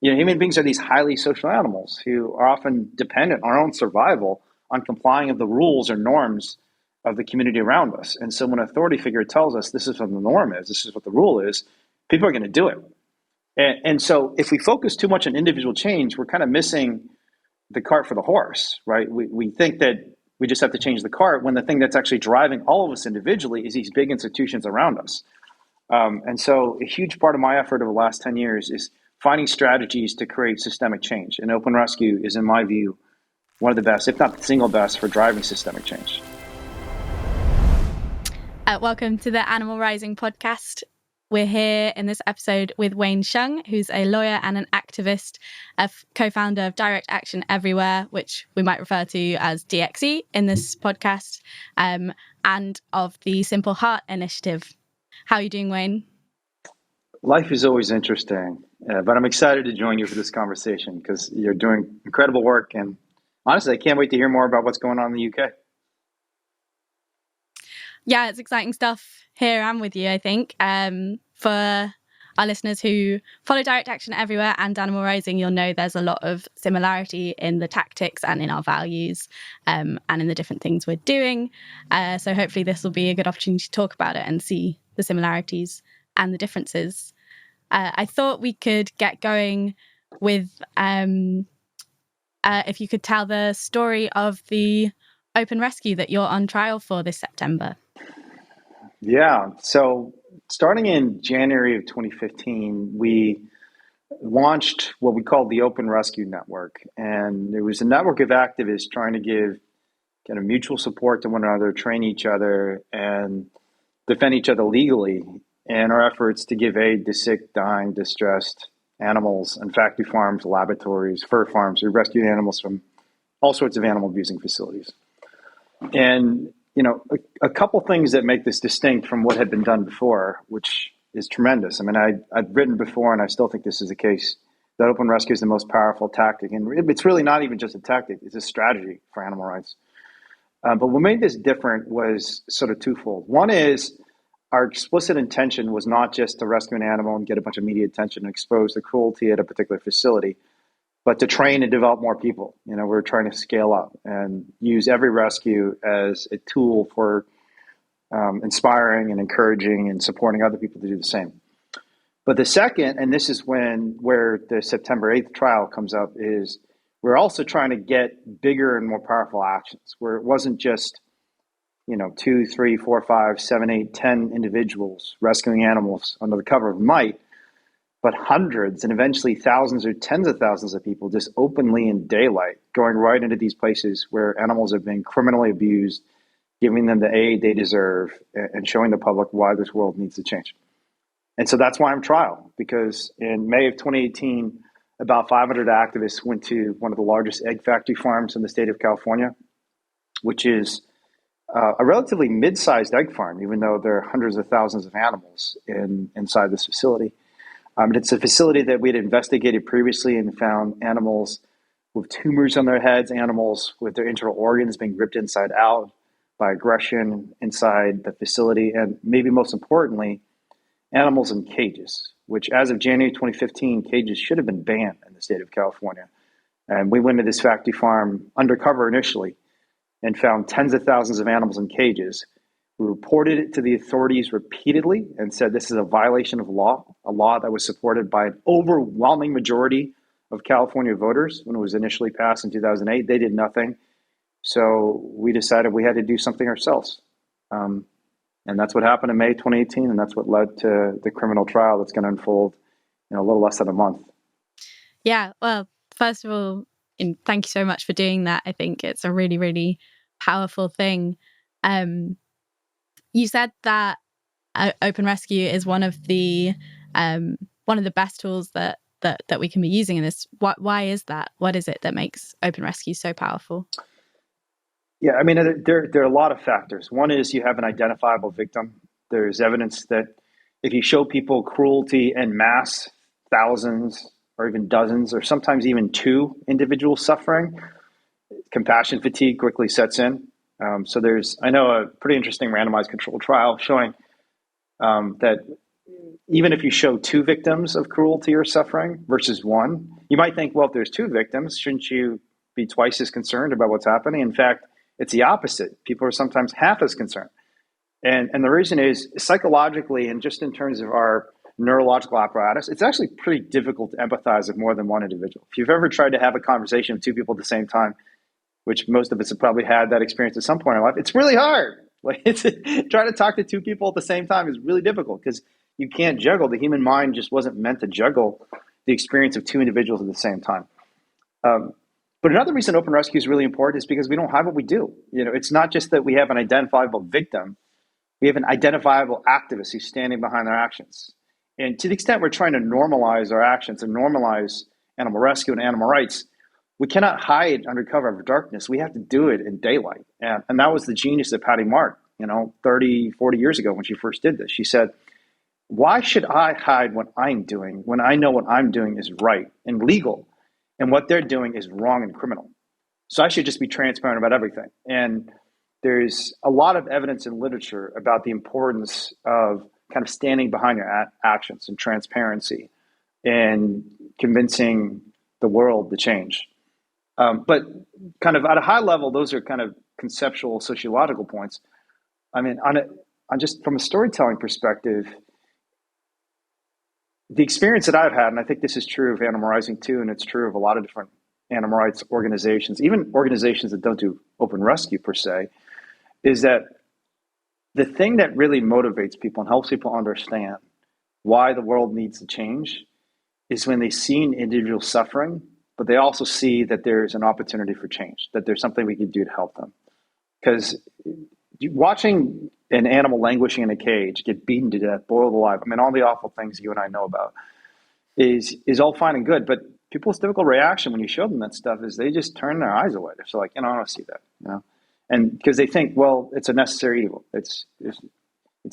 Human beings are these highly social animals who are often dependent on our own survival on complying with the rules or norms of the community around us. And so when an authority figure tells us this is what the norm is, this is what the rule is, people are going to do it. And so if we focus too much on individual change, we're kind of missing the cart for the horse, right? We think that we just have to change the cart when the thing that's actually driving all of us individually is these big institutions around us. And so a huge part of my effort over the last 10 years is finding strategies to create systemic change. And open rescue is, in my view, one of the best, if not the single best, for driving systemic change. Welcome to the Animal Rising Podcast. We're here in this episode with Hsiung, who's a lawyer and an activist, a co-founder of Direct Action Everywhere, which we might refer to as DXE in this podcast, and of the Simple Heart Initiative. How are you doing, Wayne? Life is always interesting, but I'm excited to join you for this conversation because you're doing incredible work. And honestly, I can't wait to hear more about what's going on in the UK. Yeah, it's exciting stuff here and with you, I think. For our listeners who follow Direct Action Everywhere and Animal Rising, you'll know there's a lot of similarity in the tactics and in our values and in the different things we're doing. So hopefully this will be a good opportunity to talk about it and see the similarities and the differences. I thought we could get going with if you could tell the story of the open rescue that you're on trial for this September. Yeah, so starting in January of 2015, we launched what we called the Open Rescue Network. And it was a network of activists trying to give kind of mutual support to one another, train each other, and defend each other legally in our efforts to give aid to sick, dying, distressed animals and factory farms, laboratories, fur farms. We rescued animals from all sorts of animal abusing facilities. And a couple things that make this distinct from what had been done before, which is tremendous. I mean, I've written before, and I still think this is the case, that open rescue is the most powerful tactic. And it's really not even just a tactic, it's a strategy for animal rights. But what made this different was sort of twofold. One is our explicit intention was not just to rescue an animal and get a bunch of media attention and expose the cruelty at a particular facility, but to train and develop more people. We're trying to scale up and use every rescue as a tool for inspiring and encouraging and supporting other people to do the same. But the second, and this is where the September 8th trial comes up, is we're also trying to get bigger and more powerful actions where it wasn't just 2, 3, 4, 5, 7, 8, 10 individuals rescuing animals under the cover of night, but hundreds and eventually thousands or tens of thousands of people just openly in daylight going right into these places where animals are being criminally abused, giving them the aid they deserve, and showing the public why this world needs to change. And so that's why I'm trial, because in May of 2018, about 500 activists went to one of the largest egg factory farms in the state of California, which is a relatively mid-sized egg farm, even though there are hundreds of thousands of animals inside this facility. It's a facility that we had investigated previously and found animals with tumors on their heads, animals with their internal organs being ripped inside out by aggression inside the facility, and maybe most importantly, animals in cages, which as of January 2015, cages should have been banned in the state of California. And we went to this factory farm undercover initially and found tens of thousands of animals in cages. We reported it to the authorities repeatedly and said this is a violation of law, a law that was supported by an overwhelming majority of California voters when it was initially passed in 2008. They did nothing. So we decided we had to do something ourselves. And that's what happened in May 2018, and that's what led to the criminal trial that's going to unfold in a little less than a month. Yeah, well, first of all, thank you so much for doing that. I think it's a really, really powerful thing. You said that open rescue is one of the best tools that we can be using in this. Why is that? What is it that makes open rescue so powerful? Yeah, I mean, there are a lot of factors. One is you have an identifiable victim. There's evidence that if you show people cruelty en masse, thousands or even dozens, or sometimes even two individuals suffering, compassion fatigue quickly sets in. So I know a pretty interesting randomized controlled trial showing that even if you show two victims of cruelty or suffering versus one, you might think, well, if there's two victims, shouldn't you be twice as concerned about what's happening? In fact, it's the opposite. People are sometimes half as concerned. And the reason is psychologically and just in terms of our neurological apparatus, it's actually pretty difficult to empathize with more than one individual. If you've ever tried to have a conversation with two people at the same time, which most of us have probably had that experience at some point in life, it's really hard. Like trying to talk to two people at the same time is really difficult because you can't juggle. The human mind just wasn't meant to juggle the experience of two individuals at the same time. But another reason open rescue is really important is because we don't have what we do. It's not just that we have an identifiable victim. We have an identifiable activist who's standing behind their actions. And to the extent we're trying to normalize our actions and normalize animal rescue and animal rights, we cannot hide under cover of darkness. We have to do it in daylight. And that was the genius of Patty Mark, 30, 40 years ago when she first did this. She said, why should I hide what I'm doing when I know what I'm doing is right and legal and what they're doing is wrong and criminal? So I should just be transparent about everything. And there's a lot of evidence in literature about the importance of kind of standing behind your actions and transparency and convincing the world to change. But kind of at a high level, those are kind of conceptual sociological points. I mean, on just from a storytelling perspective, the experience that I've had, and I think this is true of Animal Rising too, and it's true of a lot of different animal rights organizations, even organizations that don't do open rescue per se, is that the thing that really motivates people and helps people understand why the world needs to change is when they see an individual suffering, but they also see that there's an opportunity for change, that there's something we can do to help them. Because watching an animal languishing in a cage, get beaten to death, boiled alive, I mean, all the awful things you and I know about is all fine and good. But people's typical reaction when you show them that stuff is they just turn their eyes away. They're so like, I don't want to see that, And because they think, well, it's a necessary evil. It's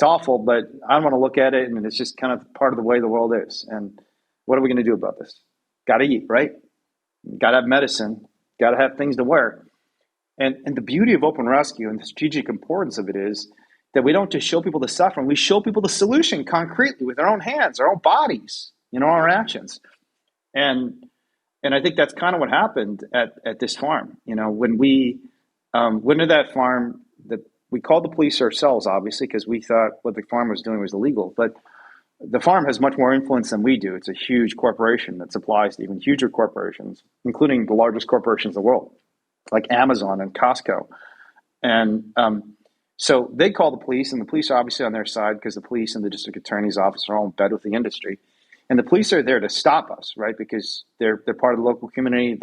awful, but I don't want to look at it, and it's just kind of part of the way the world is. And what are we going to do about this? Got to eat, right? Got to have medicine. Got to have things to wear. And the beauty of open rescue and the strategic importance of it is that we don't just show people the suffering. We show people the solution concretely with our own hands, our own bodies, our actions. And I think that's kind of what happened at this farm. When we went to that farm, we called the police ourselves, obviously, because we thought what the farm was doing was illegal. But the farm has much more influence than we do. It's a huge corporation that supplies to even huger corporations, including the largest corporations in the world, like Amazon and Costco. And so they call the police, and the police are obviously on their side because the police and the district attorney's office are all in bed with the industry. And the police are there to stop us, right? Because they're part of the local community.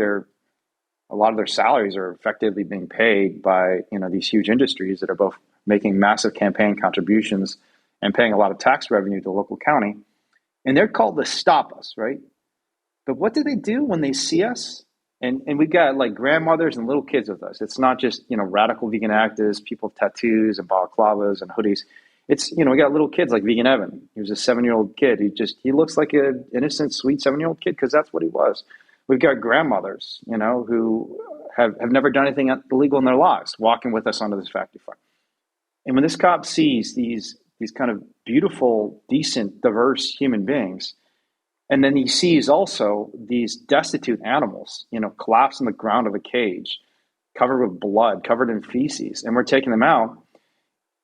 A lot of their salaries are effectively being paid by these huge industries that are both making massive campaign contributions and paying a lot of tax revenue to the local county. And they're called to stop us, right? But what do they do when they see us? And we've got like grandmothers and little kids with us. It's not just radical vegan activists, people with tattoos and balaclavas and hoodies. It's we got little kids like Vegan Evan. He was a 7-year-old kid. He looks like an innocent, sweet 7-year-old kid because that's what he was. We've got grandmothers, who have never done anything illegal in their lives, walking with us onto this factory farm. And when this cop sees these kind of beautiful, decent, diverse human beings, and then he sees also these destitute animals, collapsed on the ground of a cage, covered with blood, covered in feces, and we're taking them out,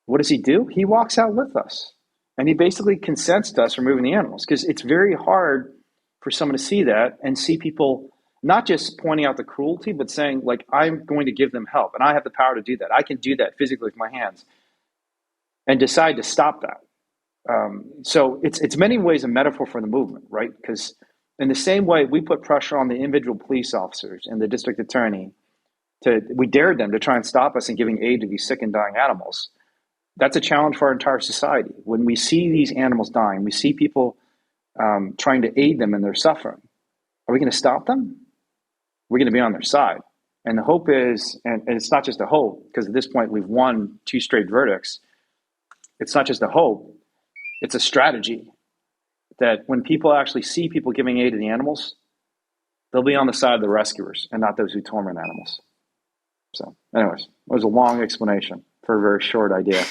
what does he do? He walks out with us. And he basically consents to us removing the animals because it's very hard for someone to see that and see people not just pointing out the cruelty, but saying, like, I'm going to give them help. And I have the power to do that. I can do that physically with my hands and decide to stop that. So it's many ways a metaphor for the movement, right? Because in the same way we put pressure on the individual police officers and the district attorney we dared them to try and stop us in giving aid to these sick and dying animals. That's a challenge for our entire society. When we see these animals dying, we see people trying to aid them in their suffering. Are we going to stop them? We're going to be on their side. And the hope is, and it's not just a hope, because at this point we've won 2 straight verdicts. It's not just a hope, it's a strategy that when people actually see people giving aid to the animals, they'll be on the side of the rescuers and not those who torment animals. So anyways, it was a long explanation for a very short idea.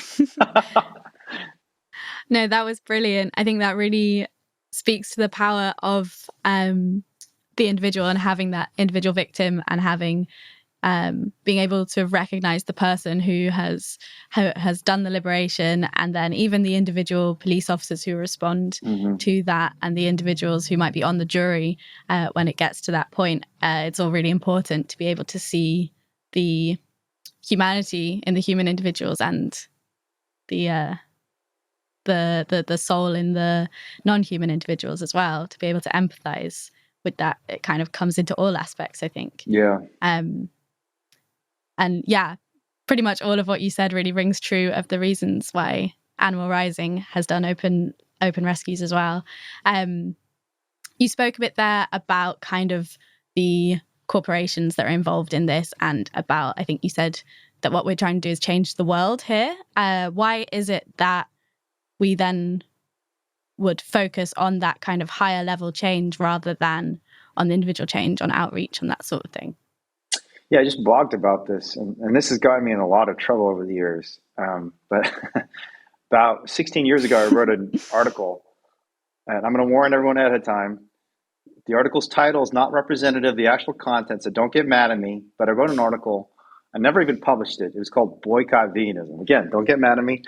No, that was brilliant. I think that really speaks to the power of the individual and having that individual victim and having being able to recognize the person who has done the liberation, and then even the individual police officers who respond to that, and the individuals who might be on the jury when it gets to that point. It's all really important to be able to see the humanity in the human individuals and the soul in the non-human individuals as well, to be able to empathize with that. It kind of comes into all aspects, I think. Yeah. And yeah, pretty much all of what you said really rings true of the reasons why Animal Rising has done open rescues as well. You spoke a bit there about kind of the corporations that are involved in this, and about, I think you said that what we're trying to do is change the world here. Why is it that we then would focus on that kind of higher level change rather than on the individual change, on outreach and that sort of thing? Yeah, I just blogged about this, and this has gotten me in a lot of trouble over the years. But about 16 years ago, I wrote an article, and I'm going to warn everyone ahead of time. The article's title is not representative of the actual content, so don't get mad at me. But I wrote an article. I never even published it. It was called Boycott Veganism. Again, don't get mad at me.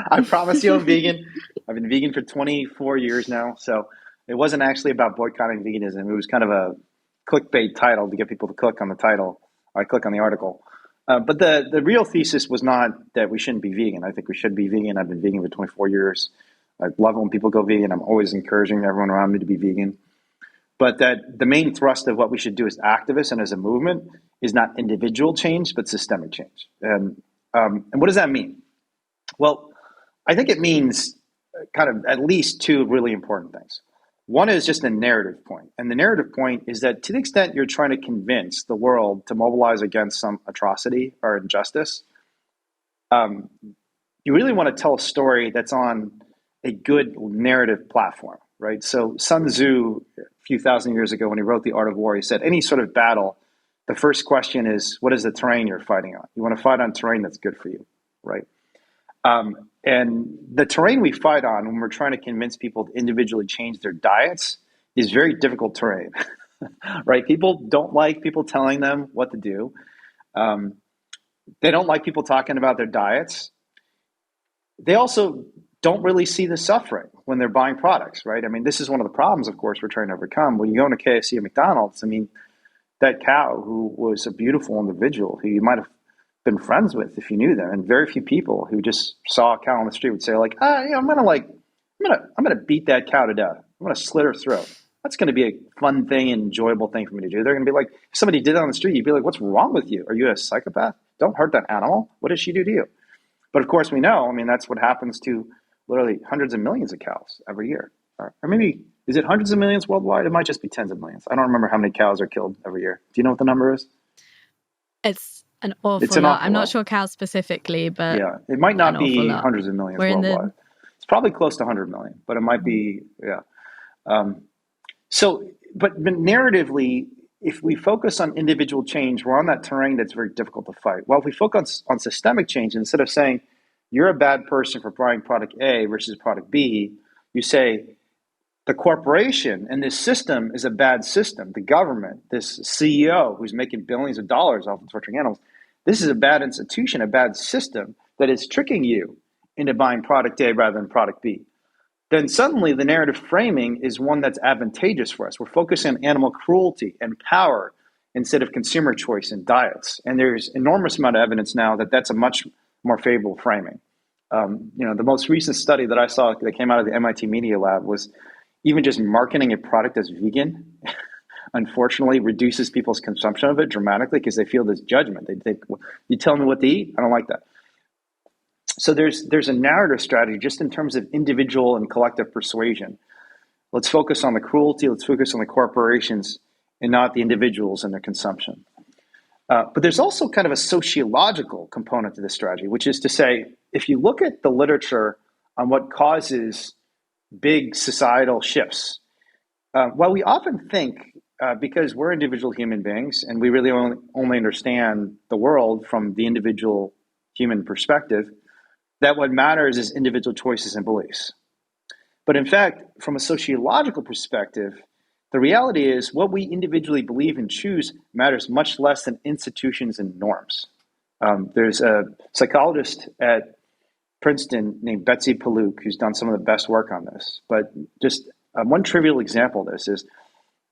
I promise you I'm vegan. I've been vegan for 24 years now. So it wasn't actually about boycotting veganism. It was kind of a clickbait title to get people to click on the title. I click on the article. But the real thesis was not that we shouldn't be vegan. I think we should be vegan. I've been vegan for 24 years. I love when people go vegan. I'm always encouraging everyone around me to be vegan. But that the main thrust of what we should do as activists and as a movement is not individual change, but systemic change. And what does that mean? Well, I think it means kind of at least two really important things. One is just a narrative point. And the narrative point is that to the extent you're trying to convince the world to mobilize against some atrocity or injustice, you really want to tell a story that's on a good narrative platform, right? So Sun Tzu, a few thousand years ago, when he wrote The Art of War, he said, any sort of battle, the first question is, what is the terrain you're fighting on? You want to fight on terrain that's good for you, right? And the terrain we fight on when we're trying to convince people to individually change their diets is very difficult terrain, right? People don't like people telling them what to do. They don't like people talking about their diets. They also don't really see the suffering when they're buying products, right? I mean, this is one of the problems, of course, we're trying to overcome. When you go into KFC and McDonald's, I mean, that cow who was a beautiful individual who you might have been friends with if you knew them, and very few people who just saw a cow on the street would say like, I'm gonna beat that cow to death. I'm gonna slit her throat. That's gonna be a fun thing and enjoyable thing for me to do. They're gonna be like, if somebody did that on the street, you'd be like, what's wrong with you? Are you a psychopath? Don't hurt that animal. What did she do to you? But of course we know, I mean, that's what happens to literally hundreds of millions of cows every year. Or maybe, is it hundreds of millions worldwide? It might just be tens of millions. I don't remember how many cows are killed every year. Do you know what the number is? It's an awful lot. I'm not sure cows specifically, but yeah, it might not be hundreds of millions worldwide. It's probably close to 100 million, but it might be, yeah. But narratively, if we focus on individual change, we're on that terrain that's very difficult to fight. Well, if we focus on systemic change, instead of saying you're a bad person for buying product A versus product B, you say the corporation and this system is a bad system. The government, this CEO who's making billions of dollars off of torturing animals, this is a bad institution, a bad system that is tricking you into buying product A rather than product B. Then suddenly the narrative framing is one that's advantageous for us. We're focusing on animal cruelty and power instead of consumer choice and diets. And there's enormous amount of evidence now that that's a much more favorable framing. The most recent study that I saw that came out of the MIT Media Lab was even just marketing a product as vegan, unfortunately, reduces people's consumption of it dramatically because they feel this judgment. They think, well, you tell me what to eat? I don't like that. So there's a narrative strategy just in terms of individual and collective persuasion. Let's focus on the cruelty. Let's focus on the corporations and not the individuals and their consumption. But there's also kind of a sociological component to this strategy, which is to say, if you look at the literature on what causes big societal shifts, while we often think, because we're individual human beings and we really only understand the world from the individual human perspective, that what matters is individual choices and beliefs. But in fact, from a sociological perspective, the reality is what we individually believe and choose matters much less than institutions and norms. There's a psychologist at Princeton named Betsy Paluk who's done some of the best work on this. But just one trivial example of this is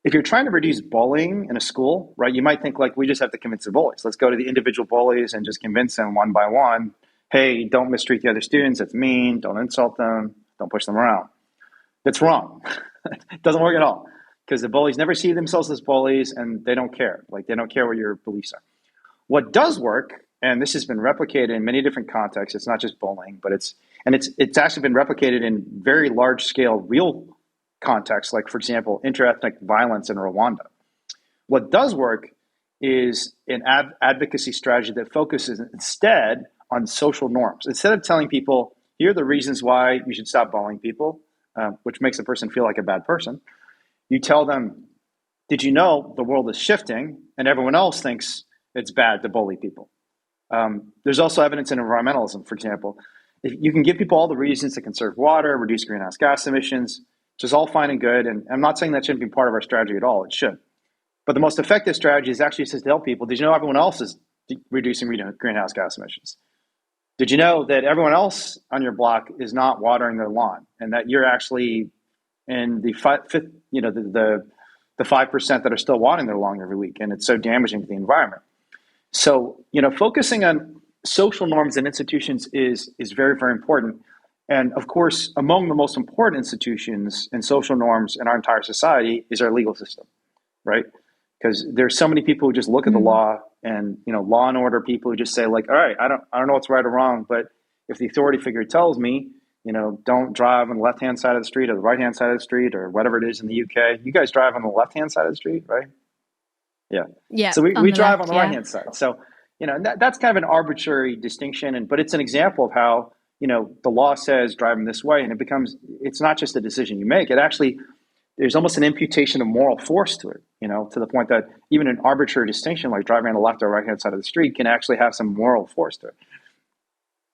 if you're trying to reduce bullying in a school, right, you might think like we just have to convince the bullies. Let's go to the individual bullies and just convince them one by one. Hey, don't mistreat the other students. That's mean. Don't insult them. Don't push them around. That's wrong. It doesn't work at all because the bullies never see themselves as bullies and they don't care. Like they don't care what your beliefs are. What does work, and this has been replicated in many different contexts. It's not just bullying, but it's actually been replicated in very large scale real contexts, like for example, interethnic violence in Rwanda. What does work is an advocacy strategy that focuses instead on social norms. Instead of telling people, here are the reasons why you should stop bullying people, which makes a person feel like a bad person, you tell them, did you know the world is shifting and everyone else thinks it's bad to bully people? There's also evidence in environmentalism, for example. If you can give people all the reasons to conserve water, reduce greenhouse gas emissions, which is all fine and good. And I'm not saying that shouldn't be part of our strategy at all. It should. But the most effective strategy is actually to tell people, did you know everyone else is reducing greenhouse gas emissions? Did you know that everyone else on your block is not watering their lawn and that you're actually in the 5% that are still watering their lawn every week and it's so damaging to the environment? So, focusing on social norms and institutions is very, very important. And of course, among the most important institutions and social norms in our entire society is our legal system, right? Because there's so many people who just look at the law and, law and order people who just say like, all right, I don't know what's right or wrong, but if the authority figure tells me, don't drive on the left-hand side of the street or the right-hand side of the street or whatever it is in the UK, you guys drive on the left-hand side of the street, right? Yeah. Yeah. So we drive on the yeah. right-hand side. So, that's kind of an arbitrary distinction, but it's an example of how, the law says driving this way, and it's not just a decision you make. It actually, there's almost an imputation of moral force to it, to the point that even an arbitrary distinction like driving on the left or right-hand side of the street can actually have some moral force to it.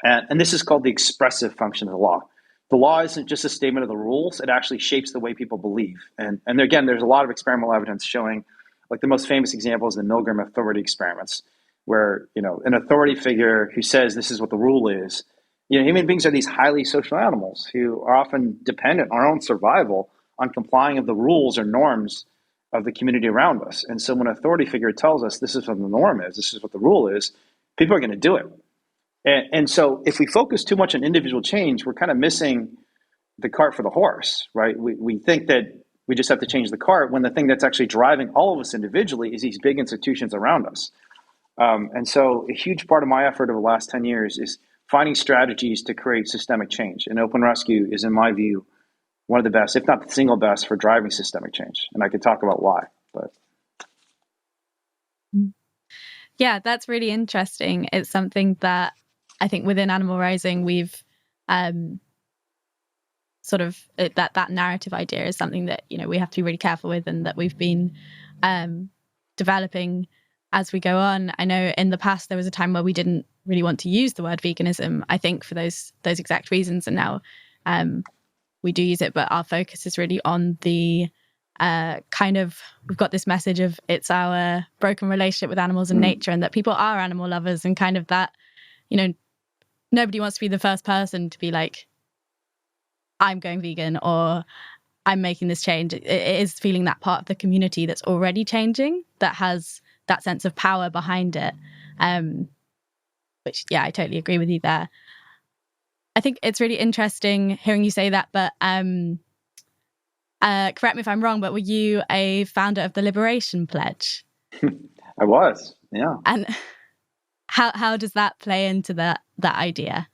And this is called the expressive function of the law. The law isn't just a statement of the rules. It actually shapes the way people believe. And again, there's a lot of experimental evidence showing, like the most famous example is the Milgram authority experiments, where, an authority figure who says this is what the rule is. Human beings are these highly social animals who are often dependent on our own survival on complying of the rules or norms of the community around us. And so when an authority figure tells us this is what the norm is, this is what the rule is, people are going to do it. And so if we focus too much on individual change, we're kind of missing the cart for the horse, right? We think that we just have to change the cart when the thing that's actually driving all of us individually is these big institutions around us. And so a huge part of my effort over the last 10 years is finding strategies to create systemic change. And Open Rescue is, in my view, one of the best, if not the single best, for driving systemic change. And I could talk about why. But yeah, that's really interesting. It's something that I think within Animal Rising, we've sort of that narrative idea is something that, we have to be really careful with and that we've been developing as we go on. I know in the past there was a time where we didn't really want to use the word veganism, I think for those exact reasons. And now we do use it, but our focus is really on the we've got this message of it's our broken relationship with animals and nature, and that people are animal lovers, and kind of that, nobody wants to be the first person to be like, I'm going vegan or I'm making this change. It is feeling that part of the community that's already changing, that has that sense of power behind it. Which, yeah, I totally agree with you there. I think it's really interesting hearing you say that, but correct me if I'm wrong, but were you a founder of the Liberation Pledge? I was, yeah. And how does that play into that idea?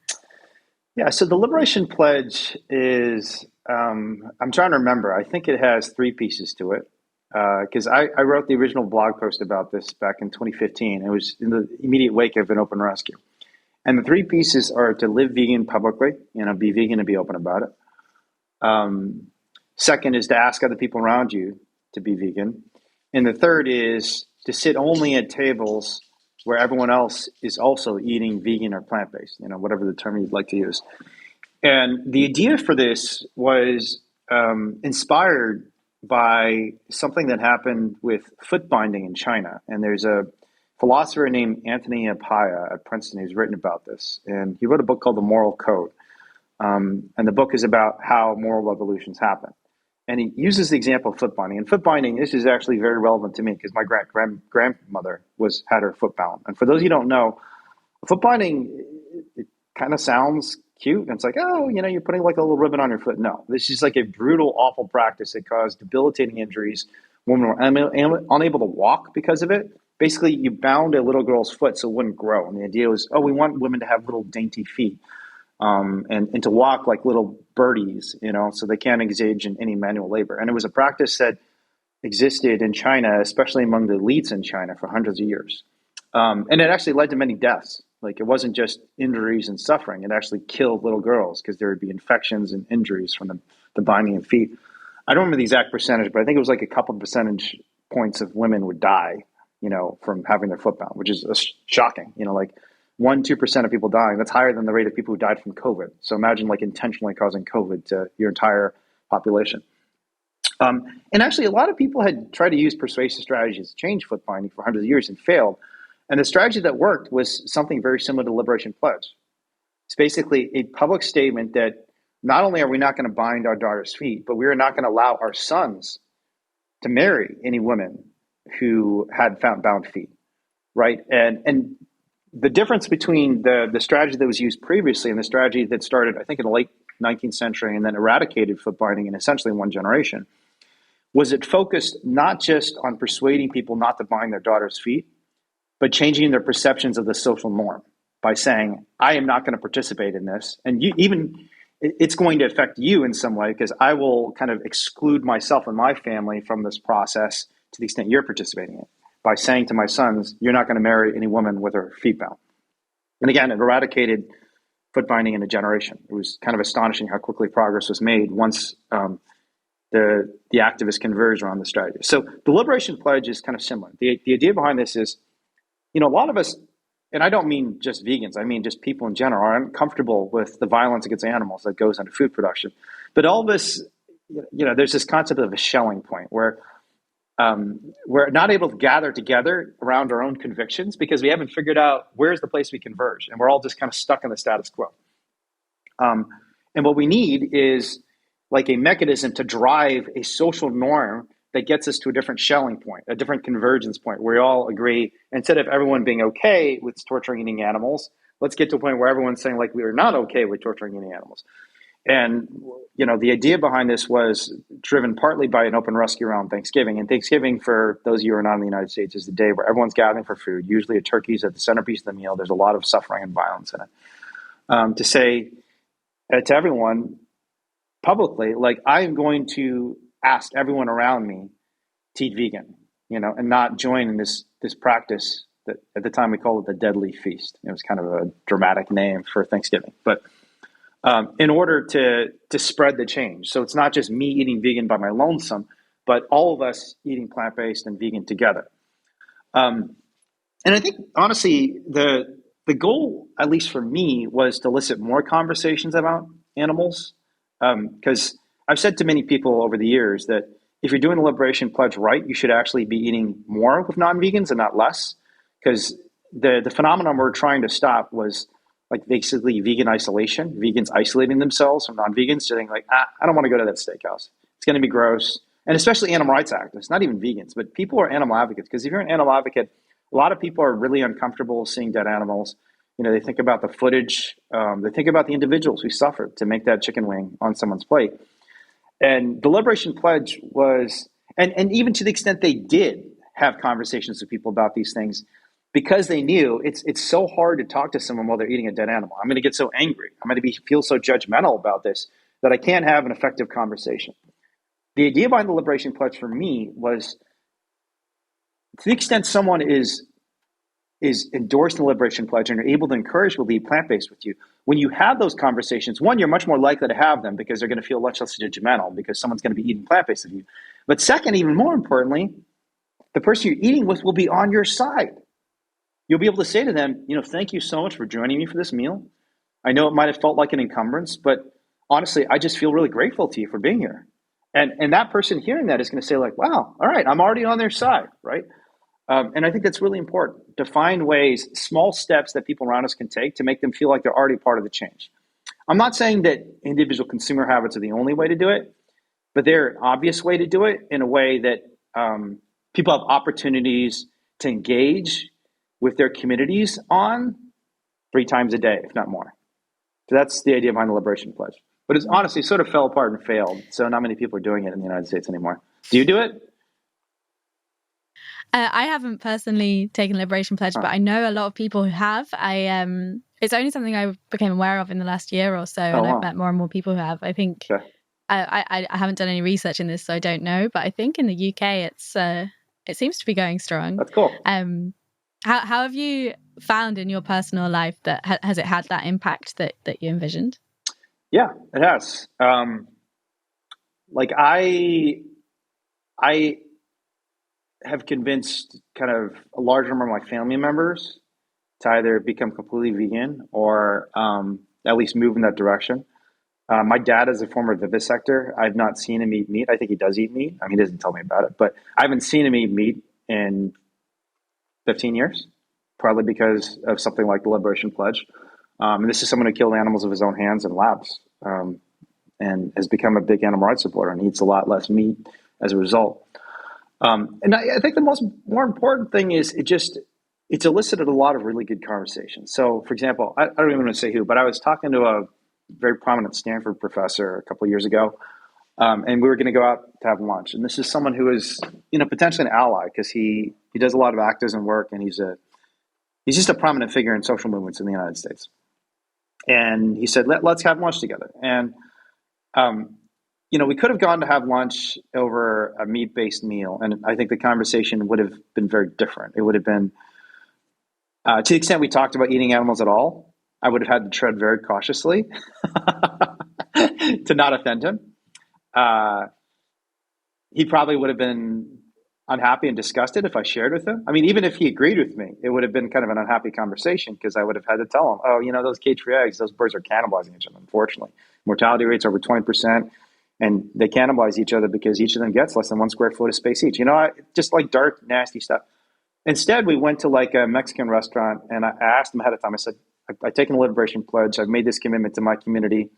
Yeah, so the Liberation Pledge is, I'm trying to remember, I think it has 3 pieces to it. Because I wrote the original blog post about this back in 2015. It was in the immediate wake of an Open Rescue. And the 3 pieces are to live vegan publicly, be vegan and be open about it. Second is to ask other people around you to be vegan. And the third is to sit only at tables where everyone else is also eating vegan or plant-based, whatever the term you'd like to use. And the idea for this was inspired by something that happened with foot binding in China. And there's a philosopher named Anthony Appiah at Princeton who's written about this. And he wrote a book called The Moral Code. And the book is about how moral revolutions happen. And he uses the example of foot binding. And foot binding, this is actually very relevant to me because my grandmother had her foot bound. And for those of you who don't know, foot binding, it kind of sounds cute. And it's like, oh, you're putting like a little ribbon on your foot. No, this is like a brutal, awful practice that caused debilitating injuries. Women were unable to walk because of it. Basically, you bound a little girl's foot so it wouldn't grow. And the idea was, we want women to have little dainty feet. And to walk like little birdies, so they can't engage in any manual labor. And it was a practice that existed in China, especially among the elites in China for hundreds of years. And it actually led to many deaths. Like, it wasn't just injuries and suffering. It actually killed little girls because there would be infections and injuries from the binding of feet. I don't remember the exact percentage, but I think it was like a couple of percentage points of women would die, from having their foot bound, which is shocking, like 1-2% of people dying. That's higher than the rate of people who died from COVID. So imagine like intentionally causing COVID to your entire population. And actually, a lot of people had tried to use persuasive strategies to change foot binding for hundreds of years and failed. And the strategy that worked was something very similar to the Liberation Pledge. It's basically a public statement that not only are we not going to bind our daughters' feet, but we are not going to allow our sons to marry any women who had bound feet, right? And the difference between the strategy that was used previously and the strategy that started, I think, in the late 19th century and then eradicated foot binding in essentially one generation was it focused not just on persuading people not to bind their daughters' feet, but changing their perceptions of the social norm by saying, I am not going to participate in this. And it's going to affect you in some way because I will kind of exclude myself and my family from this process to the extent you're participating in it. By saying to my sons, you're not going to marry any woman with her feet bound. And again, it eradicated foot binding in a generation. It was kind of astonishing how quickly progress was made once the activists converged around the strategy. So the Liberation Pledge is kind of similar. The idea behind this is, a lot of us, and I don't mean just vegans, I mean just people in general, are uncomfortable with the violence against animals that goes into food production. But all of us, there's this concept of a Schelling point where we're not able to gather together around our own convictions because we haven't figured out where's the place we converge. And we're all just kind of stuck in the status quo. And what we need is like a mechanism to drive a social norm that gets us to a different Schelling point, a different convergence point where we all agree, instead of everyone being okay with torturing eating animals, let's get to a point where everyone's saying like we are not okay with torturing eating animals. And, the idea behind this was driven partly by an open rescue around Thanksgiving. And Thanksgiving, for those of you who are not in the United States, is the day where everyone's gathering for food. Usually a turkey's at the centerpiece of the meal. There's a lot of suffering and violence in it. To say to everyone publicly, like, I am going to ask everyone around me to eat vegan, and not join in this practice that at the time we called it the deadly feast. It was kind of a dramatic name for Thanksgiving. But in order to spread the change. So it's not just me eating vegan by my lonesome, but all of us eating plant-based and vegan together. And I think, honestly, the goal, at least for me, was to elicit more conversations about animals. Because I've said to many people over the years that if you're doing the Liberation Pledge right, you should actually be eating more with non-vegans and not less. Because the phenomenon we're trying to stop was like basically vegan isolation, vegans isolating themselves from non-vegans, saying like, I don't want to go to that steakhouse. It's going to be gross. And especially animal rights activists, not even vegans, but people who are animal advocates. Because if you're an animal advocate, a lot of people are really uncomfortable seeing dead animals. They think about the footage. They think about the individuals who suffered to make that chicken wing on someone's plate. And the Liberation Pledge was, and even to the extent they did have conversations with people about these things, because they knew it's so hard to talk to someone while they're eating a dead animal. I'm going to get so angry. I'm going to feel so judgmental about this that I can't have an effective conversation. The idea behind the Liberation Pledge for me was, to the extent someone is endorsing the Liberation Pledge and are able to encourage people to eat plant-based with you, when you have those conversations, one, you're much more likely to have them because they're going to feel much less judgmental because someone's going to be eating plant-based with you. But second, even more importantly, the person you're eating with will be on your side. you'll be able to say to them, thank you so much for joining me for this meal. I know it might have felt like an encumbrance, but honestly, I just feel really grateful to you for being here. And that person hearing that is going to say like, wow, all right, I'm already on their side, right? And I think that's really important to find ways, small steps that people around us can take to make them feel like they're already part of the change. I'm not saying that individual consumer habits are the only way to do it, but they're an obvious way to do it in a way that people have opportunities to engage with their communities on 3 times a day, if not more. So that's the idea behind the Liberation Pledge. But it's honestly sort of fell apart and failed. So not many people are doing it in the United States anymore. Do you do it? I haven't personally taken Liberation Pledge, but I know a lot of people who have. It's only something I became aware of in the last year or so, and I've met more and more people who have. I think I haven't done any research in this, so I don't know. But I think in the UK, it seems to be going strong. That's cool. How have you found in your personal life that has it had that impact that you envisioned? Yeah, it has. Like I have convinced kind of a large number of my family members to either become completely vegan or at least move in that direction. My dad is a former vivisector. I've not seen him eat meat. I think he does eat meat. I mean, he doesn't tell me about it, but I haven't seen him eat meat in 15 years, probably because of something like the Liberation Pledge. And this is someone who killed animals of his own hands in labs and has become a big animal rights supporter and eats a lot less meat as a result. And I think the more important thing is it's elicited a lot of really good conversations. So, for example, I don't even want to say who, but I was talking to a very prominent Stanford professor a couple of years ago, and we were going to go out to have lunch. And this is someone who is, potentially an ally because he does a lot of activism work, and he's just a prominent figure in social movements in the United States. And he said, let's have lunch together. And we could have gone to have lunch over a meat-based meal, and I think the conversation would have been very different. It would have been, to the extent we talked about eating animals at all, I would have had to tread very cautiously to not offend him. He probably would have been unhappy and disgusted if I shared with him. I mean, even if he agreed with me, it would have been kind of an unhappy conversation because I would have had to tell him, oh, those cage-free eggs, those birds are cannibalizing each other, unfortunately. Mortality rates over 20%. And they cannibalize each other because each of them gets less than 1 square foot of space each. Just like dark, nasty stuff. Instead, we went to like a Mexican restaurant, and I asked them ahead of time. I said, I've taken a Liberation Pledge. I've made this commitment to my community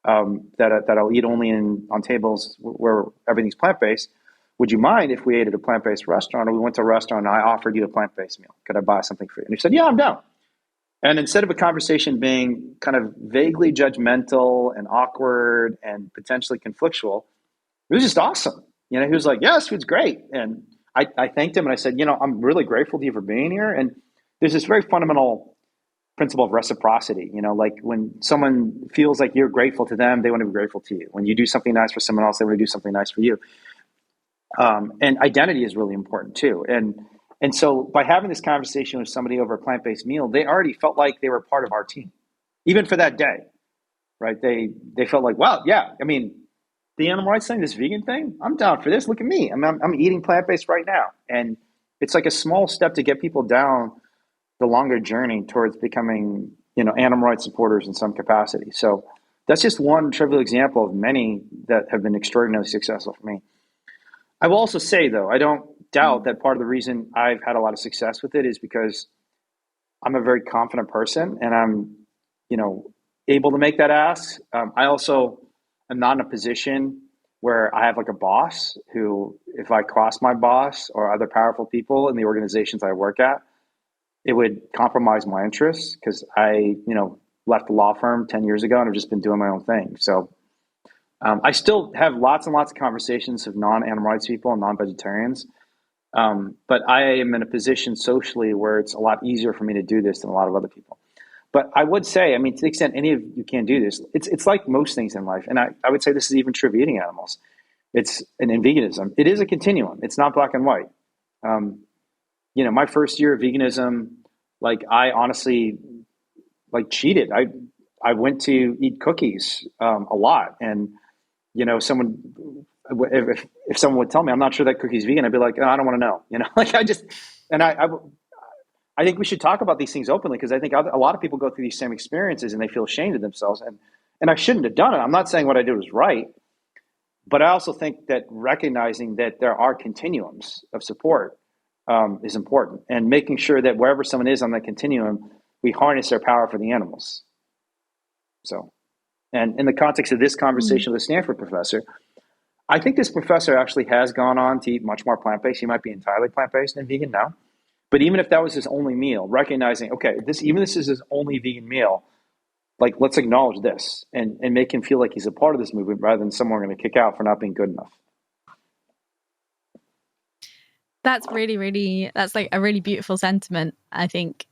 that I'll eat only on tables where everything's plant-based. Would you mind if we ate at a plant-based restaurant, or we went to a restaurant and I offered you a plant-based meal? Could I buy something for you? And he said, yeah, I'm down. And instead of a conversation being kind of vaguely judgmental and awkward and potentially conflictual, it was just awesome. He was like, yes, food's great. And I thanked him and I said, I'm really grateful to you for being here. And there's this very fundamental principle of reciprocity. Like when someone feels like you're grateful to them, they want to be grateful to you. When you do something nice for someone else, they want to do something nice for you. And identity is really important too. And so by having this conversation with somebody over a plant-based meal, they already felt like they were part of our team, even for that day, right? They felt like, wow, yeah, I mean, the animal rights thing, this vegan thing, I'm down for this. Look at me. I'm eating plant-based right now. And it's like a small step to get people down the longer journey towards becoming, animal rights supporters in some capacity. So that's just one trivial example of many that have been extraordinarily successful for me. I will also say, though, I don't doubt that part of the reason I've had a lot of success with it is because I'm a very confident person and I'm, able to make that ask. I also am not in a position where I have like a boss who, if I cross my boss or other powerful people in the organizations I work at, it would compromise my interests because I, left the law firm 10 years ago and I've just been doing my own thing. So I still have lots and lots of conversations with non-animal rights people and non-vegetarians. But I am in a position socially where it's a lot easier for me to do this than a lot of other people. But I would say, to the extent any of you can do this, it's like most things in life. And I would say this is even true of eating animals. It's in veganism. It is a continuum. It's not black and white. My first year of veganism, I honestly cheated. I went to eat cookies a lot. And, someone, if someone would tell me, I'm not sure that cookie's vegan, I'd be like, oh, I don't want to know, I I think we should talk about these things openly, because I think a lot of people go through these same experiences and they feel ashamed of themselves. And I shouldn't have done it. I'm not saying what I did was right, but I also think that recognizing that there are continuums of support is important, and making sure that wherever someone is on that continuum, we harness their power for the animals. So, and in the context of this conversation with the Stanford professor, I think this professor actually has gone on to eat much more plant-based. He might be entirely plant-based and vegan now. But even if that was his only meal, recognizing, okay, this is his only vegan meal, like, let's acknowledge this and make him feel like he's a part of this movement, rather than someone we're going to kick out for not being good enough. That's that's like a really beautiful sentiment. I think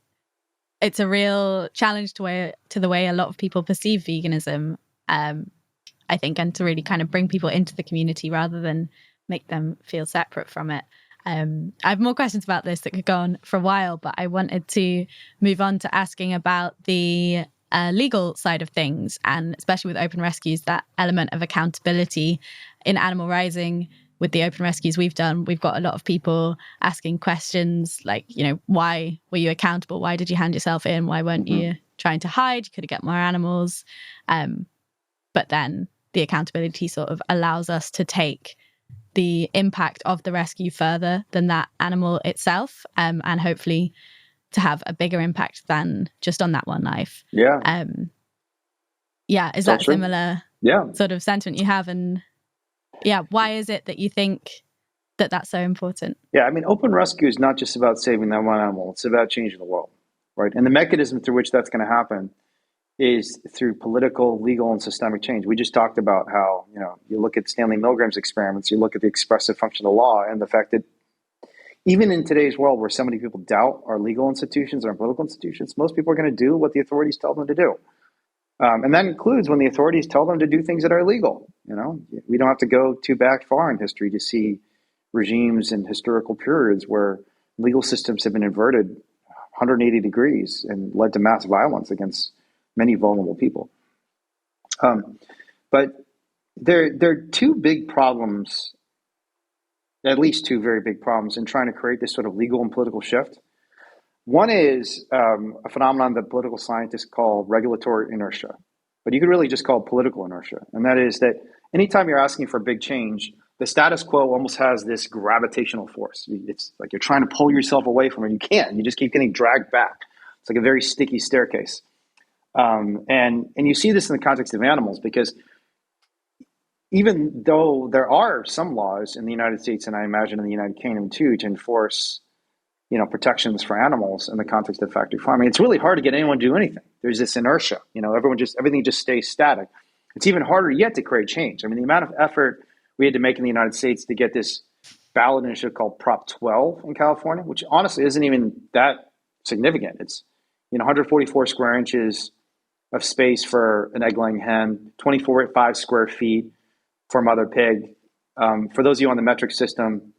it's a real challenge to the way a lot of people perceive veganism, I think, and to really kind of bring people into the community rather than make them feel separate from it. I have more questions about this that could go on for a while, but I wanted to move on to asking about the legal side of things, and especially with open rescues, that element of accountability. In Animal Rising, with the open rescues we've done, we've got a lot of people asking questions like, why were you accountable? Why did you hand yourself in? Why weren't you trying to hide? You could have got more animals. But then the accountability sort of allows us to take the impact of the rescue further than that animal itself, and hopefully to have a bigger impact than just on that one life. Yeah. Is that similar sort of sentiment you have? And why is it that you think that that's so important? Yeah, I mean, open rescue is not just about saving that one animal. It's about changing the world, right? And the mechanism through which that's going to happen is through political, legal, and systemic change. We just talked about how, you look at Stanley Milgram's experiments, you look at the expressive function of law, and the fact that even in today's world where so many people doubt our legal institutions, our political institutions, most people are going to do what the authorities tell them to do. And that includes when the authorities tell them to do things that are illegal. We don't have to go too back far in history to see regimes and historical periods where legal systems have been inverted 180 degrees and led to mass violence against many vulnerable people. But there are two big problems, at least two very big problems, in trying to create this sort of legal and political shift. One is a phenomenon that political scientists call regulatory inertia, but you could really just call it political inertia. And that is that anytime you're asking for big change, the status quo almost has this gravitational force. It's like you're trying to pull yourself away from it. You can't. You just keep getting dragged back. It's like a very sticky staircase. And you see this in the context of animals, because even though there are some laws in the United States, and I imagine in the United Kingdom too, to enforce protections for animals in the context of factory farming, it's really hard to get anyone to do anything. There's this inertia. Everything just stays static. It's even harder yet to create change. I mean, the amount of effort we had to make in the United States to get this ballot initiative called Prop 12 in California, which honestly isn't even that significant. It's 144 square inches of space for an egg-laying hen, 24.5 square feet for a mother pig. For those of you on the metric system,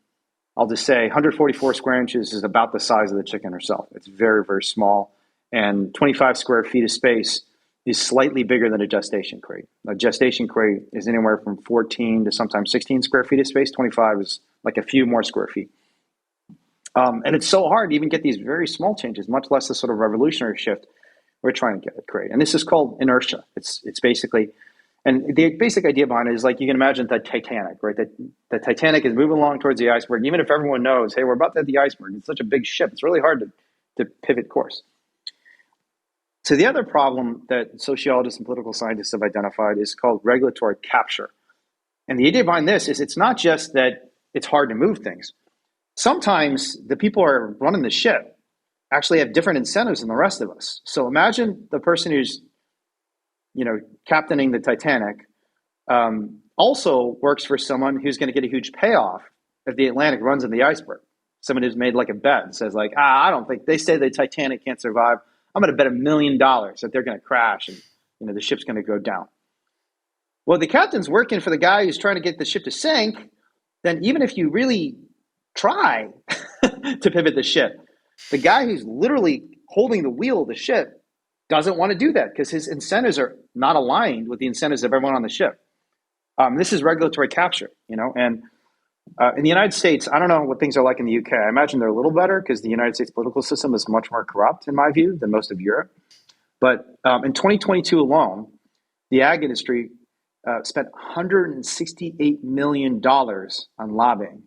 I'll just say 144 square inches is about the size of the chicken herself. It's very, very small. And 25 square feet of space is slightly bigger than a gestation crate. A gestation crate is anywhere from 14 to sometimes 16 square feet of space. 25 is like a few more square feet. And it's so hard to even get these very small changes, much less the sort of revolutionary shift we're trying to create. And this is called inertia. It's basically, and the basic idea behind it is like you can imagine the Titanic, right? The Titanic is moving along towards the iceberg. Even if everyone knows, hey, we're about to hit the iceberg, it's such a big ship, it's really hard to pivot course. So the other problem that sociologists and political scientists have identified is called regulatory capture. And the idea behind this is it's not just that it's hard to move things. Sometimes the people who are running the ship actually have different incentives than the rest of us. So imagine the person who's captaining the Titanic also works for someone who's going to get a huge payoff if the Atlantic runs into the iceberg. Someone who's made like a bet and says like, I don't think, they say the Titanic can't survive. I'm going to bet $1 million that they're going to crash and the ship's going to go down. Well, the captain's working for the guy who's trying to get the ship to sink. Then even if you really try to pivot the ship, the guy who's literally holding the wheel of the ship doesn't want to do that because his incentives are not aligned with the incentives of everyone on the ship. This is regulatory capture, and In the United States, I don't know what things are like in the UK. I imagine they're a little better because the United States political system is much more corrupt, in my view, than most of Europe. But in 2022 alone, the ag industry spent $168 million on lobbying,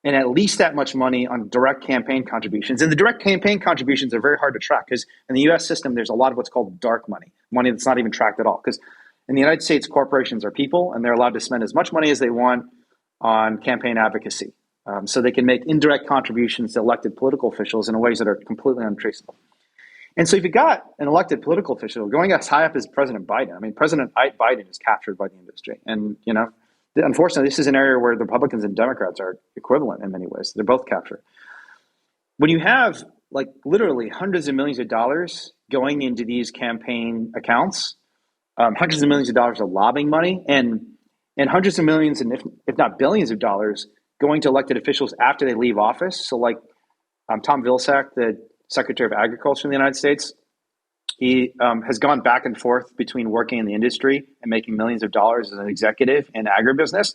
and at least that much money on direct campaign contributions. And the direct campaign contributions are very hard to track because in the US system, there's a lot of what's called dark money, money that's not even tracked at all. Because in the United States, corporations are people, and they're allowed to spend as much money as they want on campaign advocacy. So they can make indirect contributions to elected political officials in ways that are completely untraceable. And so if you got an elected political official going as high up as President Biden, I mean, President Biden is captured by the industry. And, unfortunately, this is an area where the Republicans and Democrats are equivalent in many ways. They're both captured. When you have literally hundreds of millions of dollars going into these campaign accounts, hundreds of millions of dollars of lobbying money, and hundreds of millions, and if not billions of dollars going to elected officials after they leave office. So Tom Vilsack, the Secretary of Agriculture in the United States, he has gone back and forth between working in the industry and making millions of dollars as an executive in agribusiness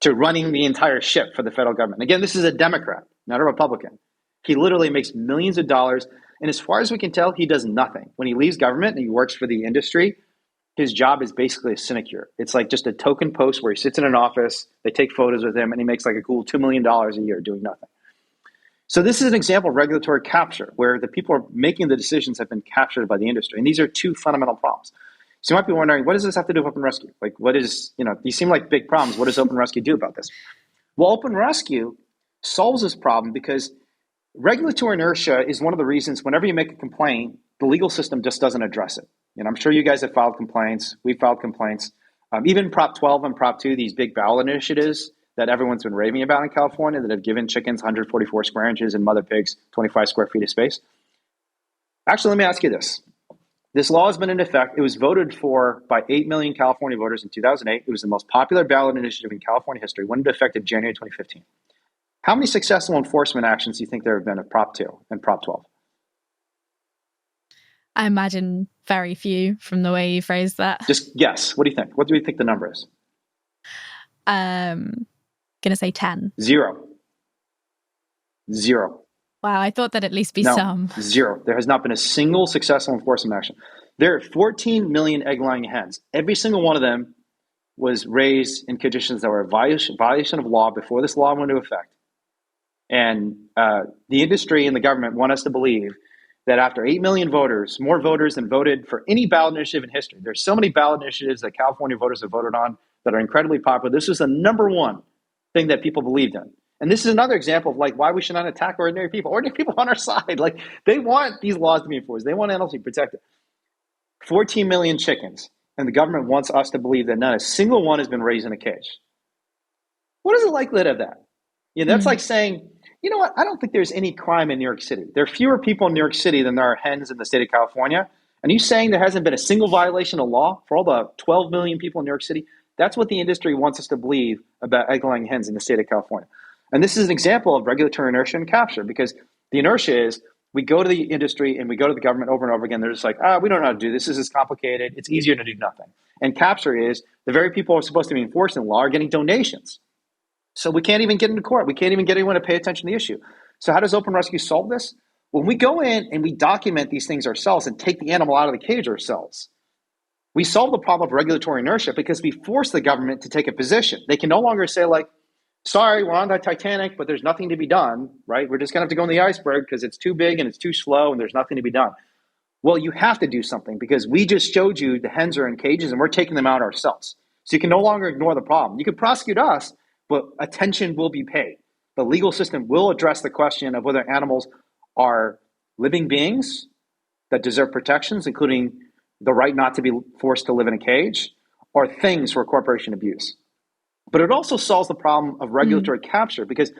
to running the entire ship for the federal government. Again, this is a Democrat, not a Republican. He literally makes millions of dollars. And as far as we can tell, he does nothing. When he leaves government and he works for the industry, his job is basically a sinecure. It's like just a token post where he sits in an office, they take photos with him, and he makes like a cool $2 million a year doing nothing. So this is an example of regulatory capture, where the people are making the decisions have been captured by the industry. And these are two fundamental problems. So you might be wondering, what does this have to do with Open Rescue? These seem like big problems. What does Open Rescue do about this? Well, Open Rescue solves this problem because regulatory inertia is one of the reasons whenever you make a complaint, the legal system just doesn't address it. I'm sure you guys have filed complaints. We've filed complaints. Even Prop 12 and Prop 2, these big ballot initiatives that everyone's been raving about in California that have given chickens 144 square inches and mother pigs 25 square feet of space. Actually, let me ask you this. This law has been in effect. It was voted for by 8 million California voters in 2008. It was the most popular ballot initiative in California history. Went into effect in January 2015. How many successful enforcement actions do you think there have been of Prop 2 and Prop 12? I imagine very few from the way you phrased that. Just guess. What do you think? What do you think the number is? Gonna say 10. Zero. Wow, I thought that'd at least be some. Zero. There has not been a single successful enforcement action. There are 14 million egg-laying hens. Every single one of them was raised in conditions that were a violation of law before this law went into effect. And the industry and the government want us to believe that after 8 million voters, more voters than voted for any ballot initiative in history. There's so many ballot initiatives that California voters have voted on that are incredibly popular. This was the number one thing that people believed in. And this is another example of why we should not attack ordinary people. Ordinary people on our side. They want these laws to be enforced. They want animals to be protected. 14 million chickens. And the government wants us to believe that not a single one has been raised in a cage. What is the likelihood of that? That's like saying, you know what? I don't think there's any crime in New York City. There are fewer people in New York City than there are hens in the state of California. And you saying there hasn't been a single violation of law for all the 12 million people in New York City? That's what the industry wants us to believe about egg-laying hens in the state of California. And this is an example of regulatory inertia and capture, because the inertia is we go to the industry and we go to the government over and over again. They're just like, we don't know how to do this. This is complicated. It's easier to do nothing. And capture is the very people who are supposed to be enforcing the law are getting donations. So we can't even get into court. We can't even get anyone to pay attention to the issue. So how does Open Rescue solve this? When we go in and we document these things ourselves and take the animal out of the cage ourselves, we solve the problem of regulatory inertia because we force the government to take a position. They can no longer say sorry, we're on the Titanic, but there's nothing to be done, right? We're just going to have to go in the iceberg because it's too big and it's too slow and there's nothing to be done. Well, you have to do something because we just showed you the hens are in cages and we're taking them out ourselves. So you can no longer ignore the problem. You can prosecute us, but attention will be paid. The legal system will address the question of whether animals are living beings that deserve protections, including the right not to be forced to live in a cage, or things for corporation abuse. But it also solves the problem of regulatory capture because,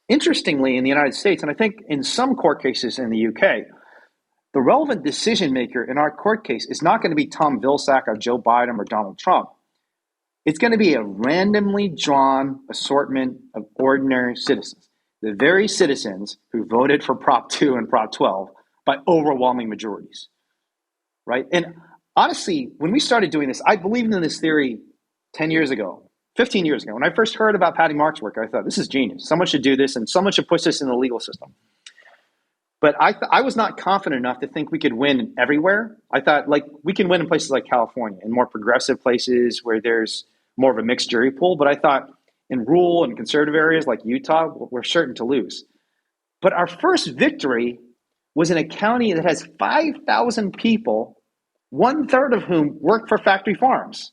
interestingly, in the United States, and I think in some court cases in the UK, the relevant decision maker in our court case is not going to be Tom Vilsack or Joe Biden or Donald Trump. It's going to be a randomly drawn assortment of ordinary citizens, the very citizens who voted for Prop 2 and Prop 12 by overwhelming majorities, right? And honestly, when we started doing this, I believed in this theory 10 years ago. 15 years ago. When I first heard about Patty Mark's work, I thought, this is genius. Someone should do this and someone should push this in the legal system. But I was not confident enough to think we could win everywhere. I thought, like, we can win in places like California and more progressive places where there's more of a mixed jury pool. But I thought in rural and conservative areas like Utah, we're certain to lose. But our first victory was in a county that has 5,000 people, 1/3 of whom work for factory farms.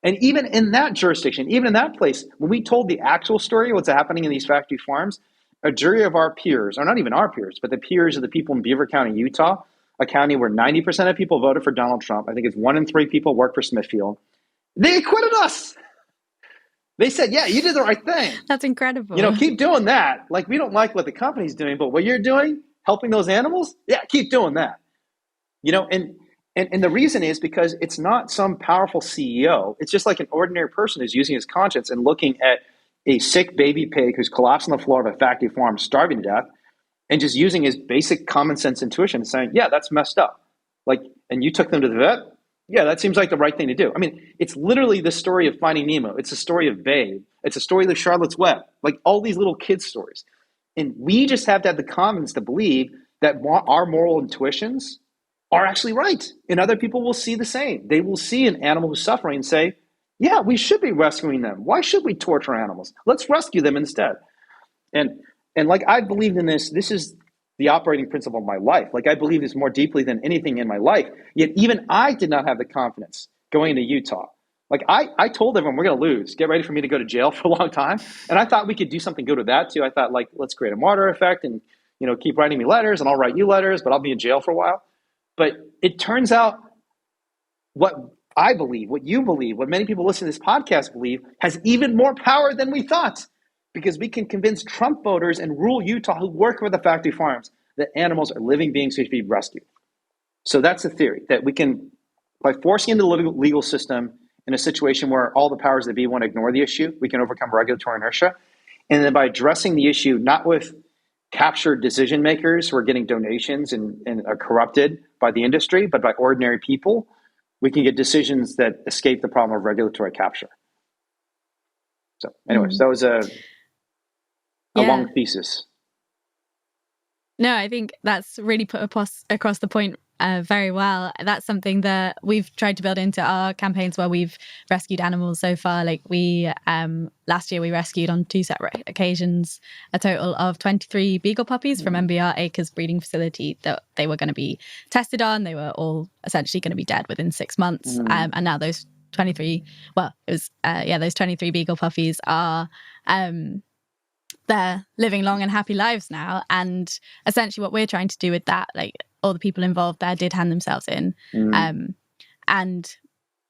And even in that jurisdiction, even in that place, when we told the actual story of what's happening in these factory farms, a jury of our peers, or not even our peers, but the peers of the people in Beaver County, Utah, a county where 90% of people voted for Donald Trump, I think it's 1 in 3 people work for Smithfield, they acquitted us. They said, yeah, you did the right thing. That's incredible. Keep doing that. Like, we don't like what the company's doing, but what you're doing, helping those animals, yeah, keep doing that. And the reason is because it's not some powerful CEO. It's just like an ordinary person who's using his conscience and looking at a sick baby pig who's collapsed on the floor of a factory farm, starving to death, and just using his basic common sense intuition and saying, yeah, that's messed up. Like, and you took them to the vet? Yeah, that seems like the right thing to do. I mean, it's literally the story of Finding Nemo. It's a story of Babe. It's a story of Charlotte's Web, like all these little kids' stories. And we just have to have the confidence to believe that our moral intuitions are actually right. And other people will see the same. They will see an animal who's suffering and say, yeah, we should be rescuing them. Why should we torture animals? Let's rescue them instead. And like, I believed in this. This is the operating principle of my life. Like, I believe this more deeply than anything in my life. Yet even I did not have the confidence going into Utah. Like, I told everyone, we're going to lose. Get ready for me to go to jail for a long time. And I thought we could do something good with that too. I thought, like, let's create a martyr effect and, keep writing me letters and I'll write you letters, but I'll be in jail for a while. But it turns out what I believe, what you believe, what many people listening to this podcast believe has even more power than we thought, because we can convince Trump voters in rural Utah who work for the factory farms that animals are living beings who should be rescued. So that's the theory, that we can, by forcing into the legal system in a situation where all the powers that be want to ignore the issue, we can overcome regulatory inertia. And then by addressing the issue, not with captured decision makers who are getting donations and are corrupted by the industry, but by ordinary people, we can get decisions that escape the problem of regulatory capture. So anyways, that was a long thesis. No, I think that's really put across the point very well. That's something that we've tried to build into our campaigns where we've rescued animals so far. Like, we last year we rescued on 2 separate occasions a total of 23 beagle puppies from MBR Acres breeding facility that they were going to be tested on. They were all essentially going to be dead within 6 months. And now those 23, those 23 beagle puppies are they're living long and happy lives now. And essentially what we're trying to do with that, like, all the people involved there did hand themselves in. And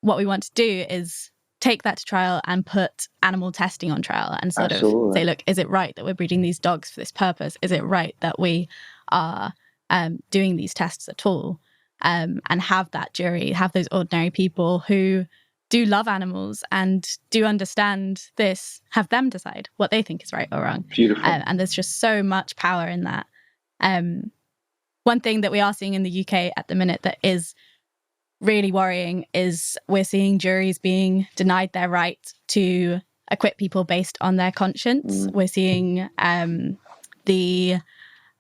what we want to do is take that to trial and put animal testing on trial and sort of say, look, is it right that we're breeding these dogs for this purpose? Is it right that we are doing these tests at all? And have that jury, have those ordinary people who do love animals and do understand this, have them decide what they think is right or wrong. Beautiful. And there's just so much power in that. One thing that we are seeing in the UK at the minute that is really worrying is we're seeing juries being denied their right to acquit people based on their conscience. We're seeing the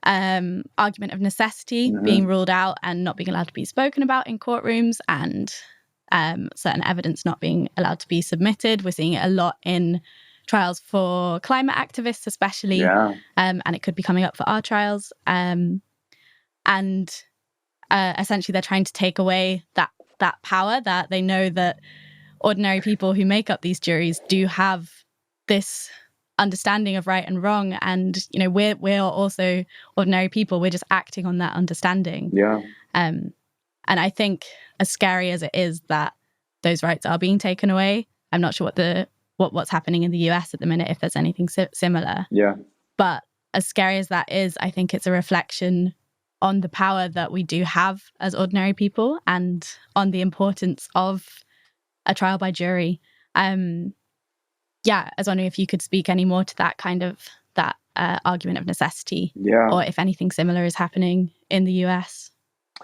argument of necessity being ruled out and not being allowed to be spoken about in courtrooms, and certain evidence not being allowed to be submitted. We're seeing it a lot in trials for climate activists, especially, and it could be coming up for our trials. And essentially, they're trying to take away that power, that they know that ordinary people who make up these juries do have this understanding of right and wrong, and we're also ordinary people. We're just acting on that understanding. And I think, as scary as it is that those rights are being taken away, I'm not sure what's happening in the US at the minute, if there's anything similar. But as scary as that is, I think it's a reflection on the power that we do have as ordinary people and on the importance of a trial by jury. I was wondering if you could speak any more to that kind of argument of necessity, or if anything similar is happening in the US.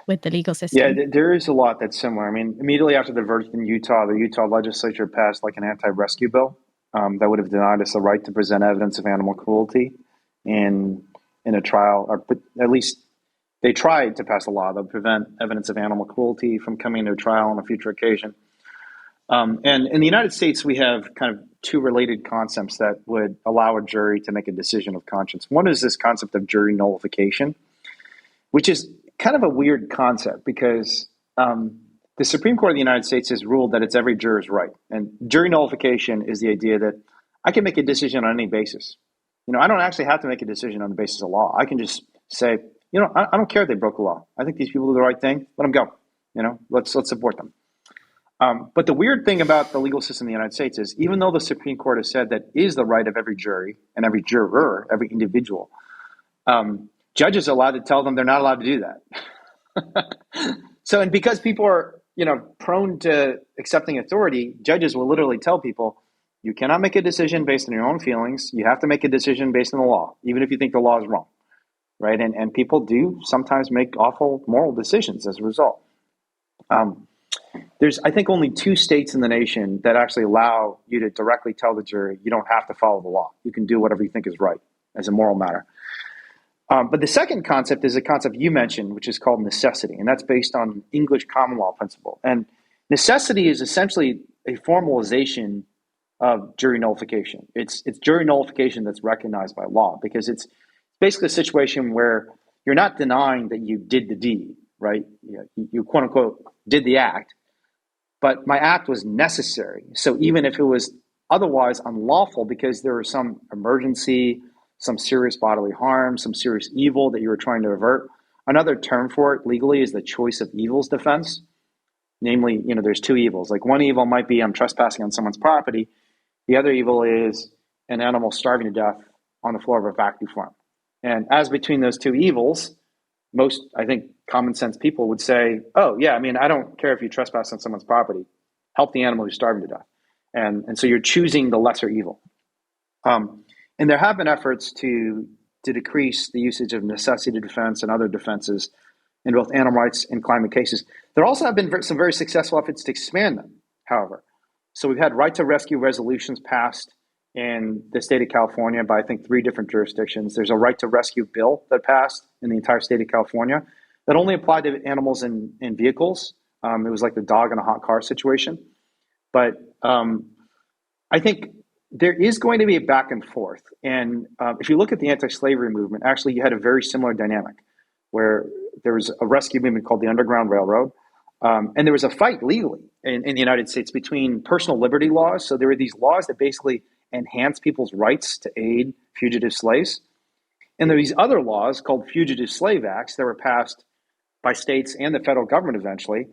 with the legal Yeah, system? there is a lot that's similar. I mean, immediately after the verdict in Utah, the Utah legislature passed like an anti-rescue bill that would have denied us the right to present evidence of animal cruelty in a trial, or at least they tried to pass a law that would prevent evidence of animal cruelty from coming to a trial on a future occasion. And in the United States, we have kind of two related concepts that would allow a jury to make a decision of conscience. One is this concept of jury nullification, which is kind of a weird concept because the Supreme Court of the United States has ruled that it's every juror's right. And jury nullification is the idea that I can make a decision on any basis. I don't actually have to make a decision on the basis of law. I can just say, I don't care if they broke the law. I think these people do the right thing. Let them go. Let's support them. But the weird thing about the legal system in the United States is even though the Supreme Court has said that is the right of every jury and every juror, every individual, judges are allowed to tell them they're not allowed to do that. And because people are, prone to accepting authority, judges will literally tell people, you cannot make a decision based on your own feelings. You have to make a decision based on the law, even if you think the law is wrong, right? And people do sometimes make awful moral decisions as a result. There's, I think, only 2 states in the nation that actually allow you to directly tell the jury you don't have to follow the law. You can do whatever you think is right as a moral matter. But the second concept is a concept you mentioned, which is called necessity, and that's based on English common law principle. And necessity is essentially a formalization of jury nullification. It's jury nullification that's recognized by law because it's basically a situation where you're not denying that you did the deed, right? You quote unquote did the act, but my act was necessary. So even if it was otherwise unlawful because there was some emergency, some serious bodily harm, some serious evil that you were trying to avert, another term for it legally is the choice of evils defense. Namely, there's 2 evils. Like one evil might be I'm trespassing on someone's property. The other evil is an animal starving to death on the floor of a factory farm. And as between those 2 evils, most, I think, common sense people would say, oh, yeah, I don't care if you trespass on someone's property. Help the animal who's starving to death. And so you're choosing the lesser evil. And there have been efforts to decrease the usage of necessity defense and other defenses in both animal rights and climate cases. There also have been some very successful efforts to expand them, however. So we've had right to rescue resolutions passed in the state of California by, I think, 3 different jurisdictions. There's a right to rescue bill that passed in the entire state of California that only applied to animals in vehicles. It was like the dog in a hot car situation. But I think there is going to be a back and forth. And if you look at the anti-slavery movement, actually you had a very similar dynamic where there was a rescue movement called the Underground Railroad. And there was a fight legally in the United States between personal liberty laws. So there were these laws that basically enhance people's rights to aid fugitive slaves. And there were these other laws called Fugitive Slave Acts that were passed by states and the federal government eventually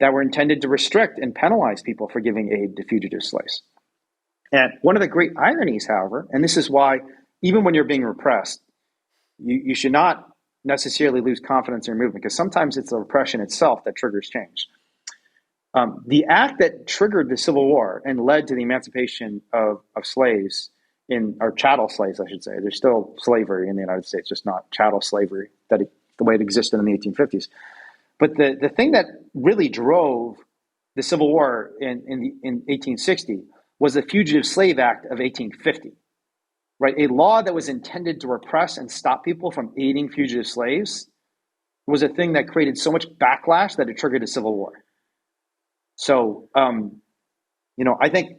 that were intended to restrict and penalize people for giving aid to fugitive slaves. And one of the great ironies, however, and this is why even when you're being repressed, you should not necessarily lose confidence in your movement because sometimes it's the repression itself that triggers change. The act that triggered the Civil War and led to the emancipation of slaves, or chattel slaves, I should say. There's still slavery in the United States, just not chattel slavery the way it existed in the 1850s. But the thing that really drove the Civil War in 1860 was the Fugitive Slave Act of 1850, right? A law that was intended to repress and stop people from aiding fugitive slaves was a thing that created so much backlash that it triggered a civil war. So, I think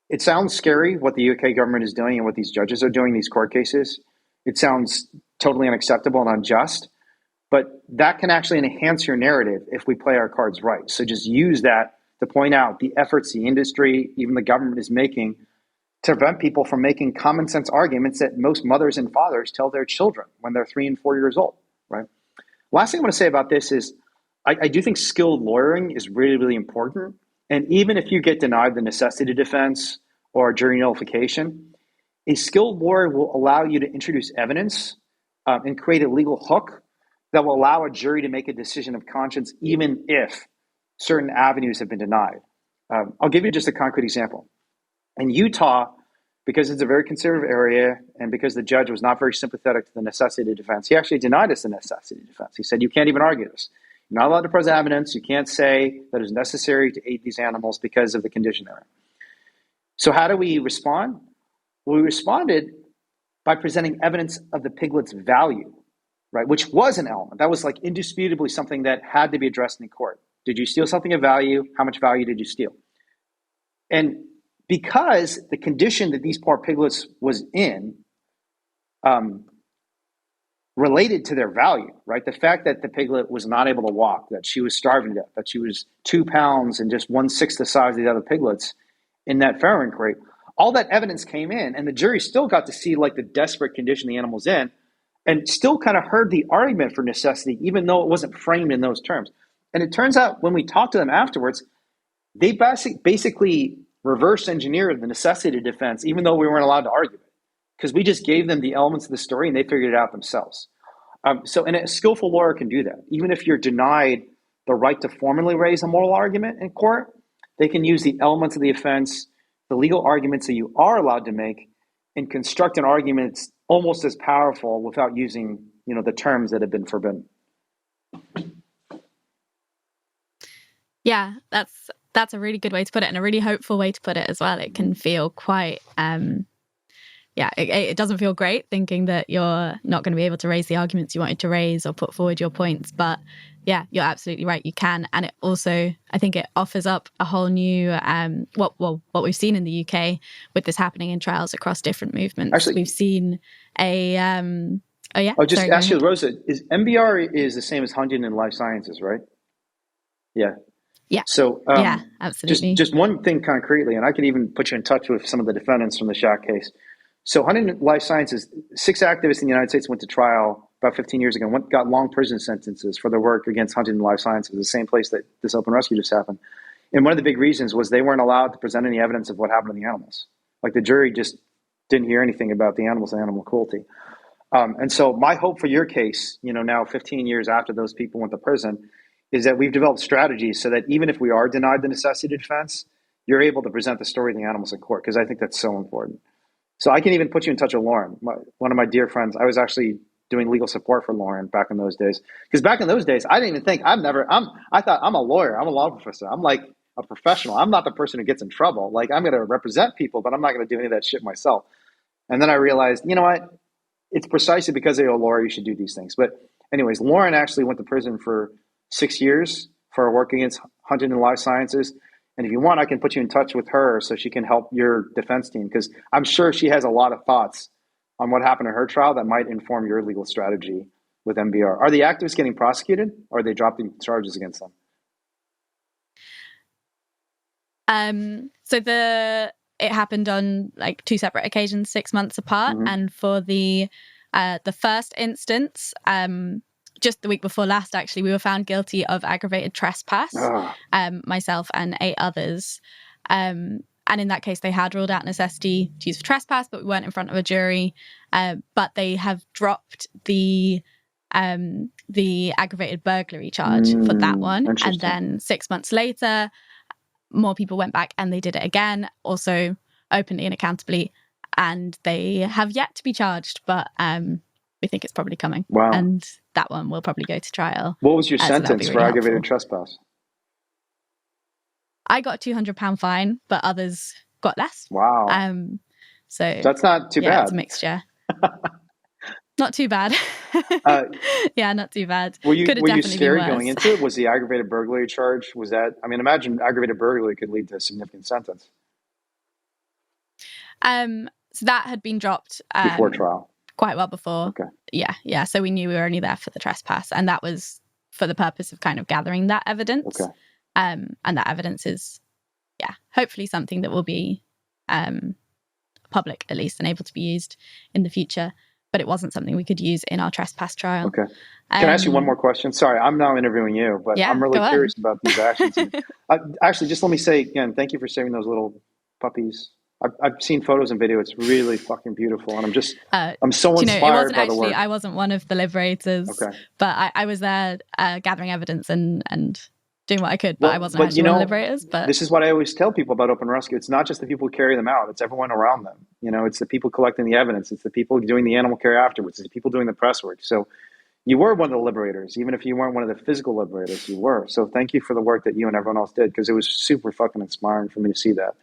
it sounds scary what the UK government is doing and what these judges are doing in these court cases. It sounds totally unacceptable and unjust, but that can actually enhance your narrative if we play our cards right. So just use that to point out the efforts the industry, even the government is making to prevent people from making common sense arguments that most mothers and fathers tell their children when they're 3 and 4 years old, right? Last thing I want to say about this is I do think skilled lawyering is really, really important. And even if you get denied the necessity defense or jury nullification, a skilled lawyer will allow you to introduce evidence and create a legal hook that will allow a jury to make a decision of conscience, even if certain avenues have been denied. I'll give you just a concrete example. In Utah, because it's a very conservative area and because the judge was not very sympathetic to the necessity defense, he actually denied us the necessity defense. He said, you can't even argue this. You're not allowed to present evidence. You can't say that it's necessary to aid these animals because of the condition they're in. So how do we respond? Well, we responded by presenting evidence of the piglet's value, right? Which was an element. That was like indisputably something that had to be addressed in court. Did you steal something of value? How much value did you steal? And because the condition that these poor piglets was in related to their value, right? The fact that the piglet was not able to walk, that she was starving to death, that she was 2 pounds and just 1/6 the size of the other piglets in that farrowing crate, all that evidence came in, and the jury still got to see like the desperate condition the animal's in, and still kind of heard the argument for necessity, even though it wasn't framed in those terms. And it turns out when we talked to them afterwards, they basically reverse engineered the necessity defense, even though we weren't allowed to argue it, because we just gave them the elements of the story and they figured it out themselves. And a skillful lawyer can do that. Even if you're denied the right to formally raise a moral argument in court, they can use the elements of the offense, the legal arguments that you are allowed to make, and construct an argument that's almost as powerful without using, the terms that have been forbidden. Yeah, that's a really good way to put it, and a really hopeful way to put it as well. It can feel quite, it doesn't feel great thinking that you're not going to be able to raise the arguments you wanted to raise or put forward your points. But yeah, you're absolutely right. You can. And it also, I think it offers up a whole new, what we've seen in the UK with this happening in trials across different movements. Actually, we've seen a, ask you, Rosa, is MBR is the same as hunting and life sciences, right? Yeah. Yeah. So yeah, absolutely. Just one thing concretely, and I could even put you in touch with some of the defendants from the Shack case. So hunting and life sciences, 6 activists in the United States went to trial about 15 years ago, got long prison sentences for their work against hunting and life sciences, the same place that this open rescue just happened. And one of the big reasons was they weren't allowed to present any evidence of what happened to the animals. Like the jury just didn't hear anything about the animals and animal cruelty. And so my hope for your case, now 15 years after those people went to prison, is that we've developed strategies so that even if we are denied the necessity defense, you're able to present the story of the animals in court, because I think that's so important. So I can even put you in touch with Lauren, one of my dear friends. I was actually doing legal support for Lauren back in those days. Because back in those days, I didn't even think I thought I'm a lawyer. I'm a law professor. I'm like a professional. I'm not the person who gets in trouble. Like I'm going to represent people, but I'm not going to do any of that shit myself. And then I realized, you know what? It's precisely because you're a lawyer, you should do these things. But anyways, Lauren actually went to prison for 6 years for her work against hunting and life sciences. And if you want, I can put you in touch with her so she can help your defense team, because I'm sure she has a lot of thoughts on what happened in her trial that might inform your legal strategy with MBR. Are the activists getting prosecuted, or are they dropping charges against them? So it happened on like 2 separate occasions, 6 months apart. Mm-hmm. And for the first instance, just the week before last, actually, we were found guilty of aggravated trespass, myself and 8 others. And in that case, they had ruled out necessity to use for trespass, but we weren't in front of a jury. But they have dropped the aggravated burglary charge for that one. And then 6 months later, more people went back and they did it again, also openly and accountably. And they have yet to be charged, but we think it's probably coming. Wow. And that one will probably go to trial. What was your sentence for aggravated trespass? I got a £200 fine, but others got less. Wow. So that's not too bad. It's a mixture. Not too bad. Yeah, not too bad. Were you scared going into it? Was the aggravated burglary charge, imagine aggravated burglary could lead to a significant sentence. So that had been dropped before trial. Quite well before. Okay. Yeah. So we knew we were only there for the trespass, and that was for the purpose of kind of gathering that evidence. Okay. And that evidence is, hopefully something that will be public at least and able to be used in the future. But it wasn't something we could use in our trespass trial. Okay. Can I ask you one more question? Sorry, I'm now interviewing you, but I'm really curious about these actions. Actually, just let me say again, thank you for saving those little puppies. I've seen photos and video. It's really fucking beautiful. And I'm so inspired by the work. I wasn't one of the liberators, but I was there gathering evidence and doing what I could, but I wasn't actually one of the liberators. But this is what I always tell people about open rescue. It's not just the people who carry them out. It's everyone around them. It's the people collecting the evidence. It's the people doing the animal care afterwards. It's the people doing the press work. So you were one of the liberators. Even if you weren't one of the physical liberators, you were. So thank you for the work that you and everyone else did, because it was super fucking inspiring for me to see that,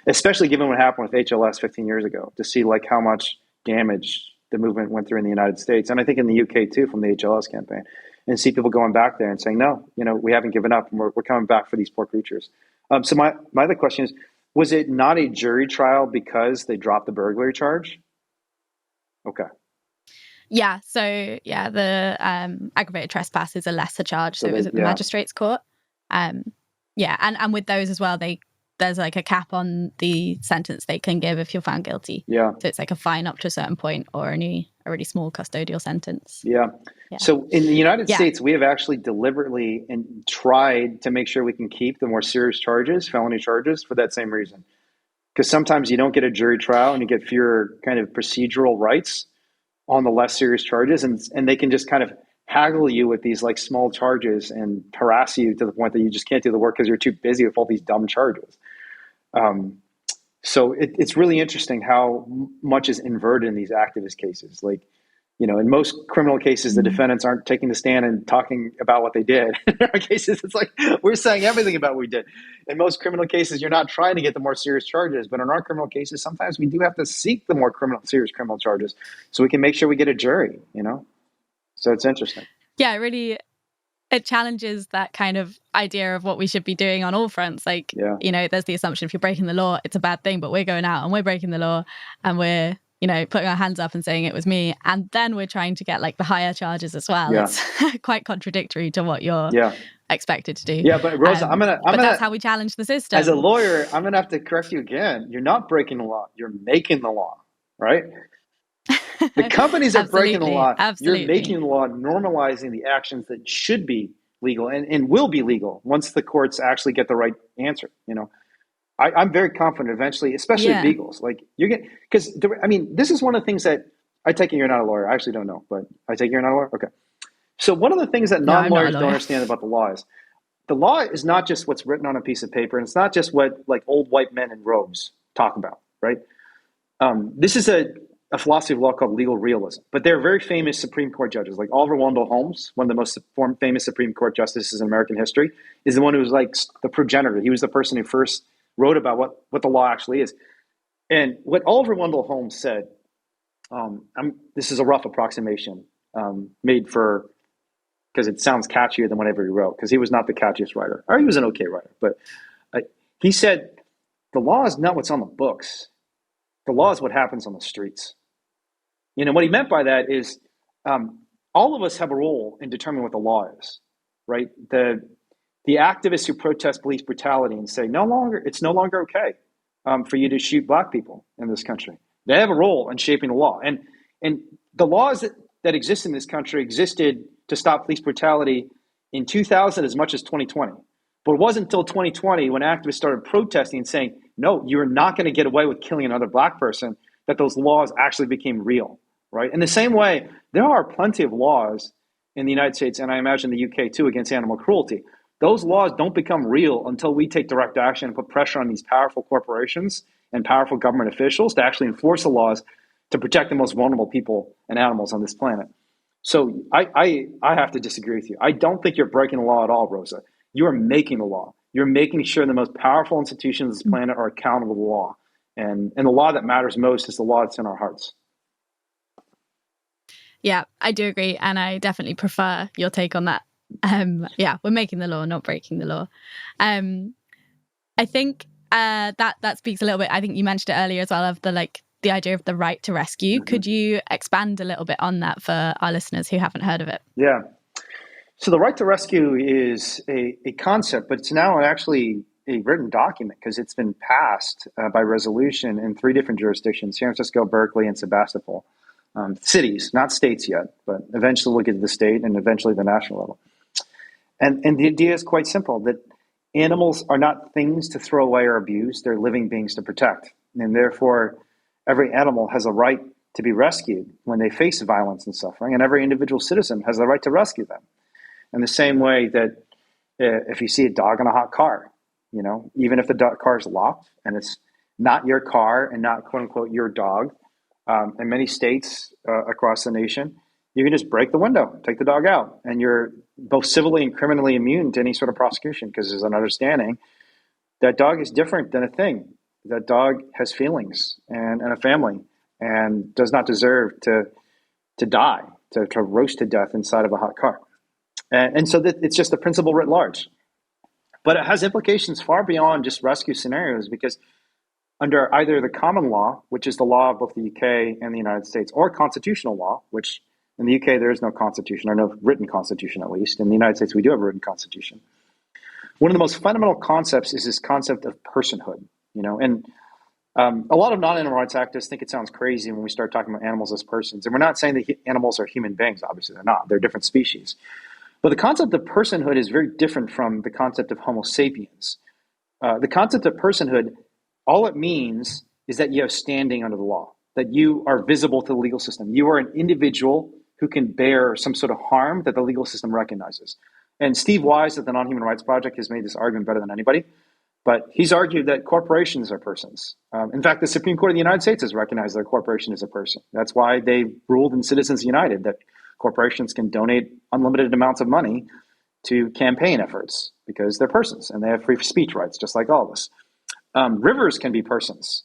especially given what happened with HLS 15 years ago, to see like how much damage the movement went through in the United States. And I think in the UK too, from the HLS campaign, and see people going back there and saying, no, we haven't given up, and we're coming back for these poor creatures. So my other question is, was it not a jury trial because they dropped the burglary charge? Okay. Yeah. So the aggravated trespass is a lesser charge. So it was at the magistrates court. And with those as well, there's like a cap on the sentence they can give if you're found guilty. Yeah. So it's like a fine up to a certain point, or a really small custodial sentence. Yeah. So in the United States, we have actually deliberately tried to make sure we can keep the more serious charges, felony charges, for that same reason. Because sometimes you don't get a jury trial and you get fewer kind of procedural rights on the less serious charges, and they can just kind of haggle you with these like small charges and harass you to the point that you just can't do the work because you're too busy with all these dumb charges. So it's really interesting how much is inverted in these activist cases. Like, in most criminal cases, the defendants aren't taking the stand and talking about what they did. In our cases, it's like we're saying everything about what we did. In most criminal cases, you're not trying to get the more serious charges. But in our criminal cases, sometimes we do have to seek the more serious criminal charges so we can make sure we get a jury, So it's interesting. Yeah, it challenges that kind of idea of what we should be doing on all fronts. Like, there's the assumption if you're breaking the law, it's a bad thing, but we're going out and we're breaking the law and we're, putting our hands up and saying it was me. And then we're trying to get like the higher charges as well. Yeah. It's quite contradictory to what you're expected to do. Yeah, but Rosa, that's how we challenge the system. As a lawyer, I'm going to have to correct you again. You're not breaking the law. You're making the law, right? The companies are breaking the law. Absolutely. You're making the law, normalizing the actions that should be legal and will be legal once the courts actually get the right answer. I'm very confident eventually, especially Beagles. Like because this is one of the things that I take it you're not a lawyer. I actually don't know, but I take it you're not a lawyer. Okay. So one of the things that non-lawyers don't understand about the law is not just what's written on a piece of paper, and it's not just what like old white men in robes talk about, right? This is a philosophy of law called legal realism. But they're very famous Supreme Court judges, like Oliver Wendell Holmes, one of the most famous Supreme Court justices in American history, is the one who was like the progenitor. He was the person who first wrote about what the law actually is. And what Oliver Wendell Holmes said, this is a rough approximation made because it sounds catchier than whatever he wrote, because he was not the catchiest writer, or he was an okay writer. But he said, the law is not what's on the books. The law is what happens on the streets. What he meant by that is all of us have a role in determining what the law is, right? The activists who protest police brutality and say it's no longer okay for you to shoot black people in this country. They have a role in shaping the law. And the laws that exist in this country existed to stop police brutality in 2000 as much as 2020. But it wasn't until 2020 when activists started protesting and saying, no, you're not going to get away with killing another black person, that those laws actually became real, right? In the same way, there are plenty of laws in the United States, and I imagine the UK too, against animal cruelty. Those laws don't become real until we take direct action and put pressure on these powerful corporations and powerful government officials to actually enforce the laws to protect the most vulnerable people and animals on this planet. So I have to disagree with you. I don't think you're breaking the law at all, Rosa. You are making the law. You're making sure the most powerful institutions on this planet are accountable to the law. And the law that matters most is the law that's in our hearts. Yeah, I do agree. And I definitely prefer your take on that. We're making the law, not breaking the law. I think that speaks a little bit. I think you mentioned it earlier as well, of the idea of the right to rescue. Mm-hmm. Could you expand a little bit on that for our listeners who haven't heard of it? Yeah. So the right to rescue is a concept, but it's now actually a written document because it's been passed by resolution in 3 different jurisdictions: San Francisco, Berkeley, and Sebastopol. Cities, not states yet, but eventually we'll get to the state and eventually the national level. And the idea is quite simple, that animals are not things to throw away or abuse. They're living beings to protect. And therefore, every animal has a right to be rescued when they face violence and suffering, and every individual citizen has the right to rescue them. In the same way that If you see a dog in a hot car, even if the car is locked and it's not your car and not quote unquote your dog, in many states across the nation, you can just break the window, take the dog out, and you're both civilly and criminally immune to any sort of prosecution because there's an understanding that dog is different than a thing. That dog has feelings and a family and does not deserve to die, to roast to death inside of a hot car. And so it's just a principle writ large. But it has implications far beyond just rescue scenarios because under either the common law, which is the law of both the UK and the United States, or constitutional law, which in the UK there is no constitution, or no written constitution at least. In the United States, we do have a written constitution. One of the most fundamental concepts is this concept of personhood, and a lot of non-animal rights activists think it sounds crazy when we start talking about animals as persons. And we're not saying that animals are human beings. Obviously, they're not. They're different species. But the concept of personhood is very different from the concept of Homo sapiens. The concept of personhood, all it means is that you have standing under the law, that you are visible to the legal system. You are an individual who can bear some sort of harm that the legal system recognizes. And Steve Wise at the Non-Human Rights Project has made this argument better than anybody. But he's argued that corporations are persons. In fact, the Supreme Court of the United States has recognized that a corporation is a person. That's why they ruled in Citizens United that corporations can donate unlimited amounts of money to campaign efforts because they're persons and they have free speech rights, just like all of us. Rivers can be persons.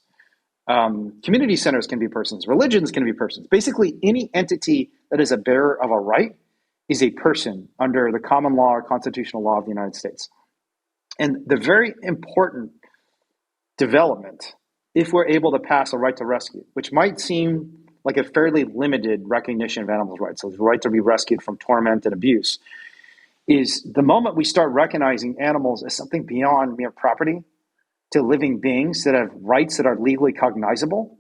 Community centers can be persons. Religions can be persons. Basically, any entity that is a bearer of a right is a person under the common law or constitutional law of the United States. And the very important development, if we're able to pass a right to rescue, which might seem like a fairly limited recognition of animals' rights, so the right to be rescued from torment and abuse, is the moment we start recognizing animals as something beyond mere property to living beings that have rights that are legally cognizable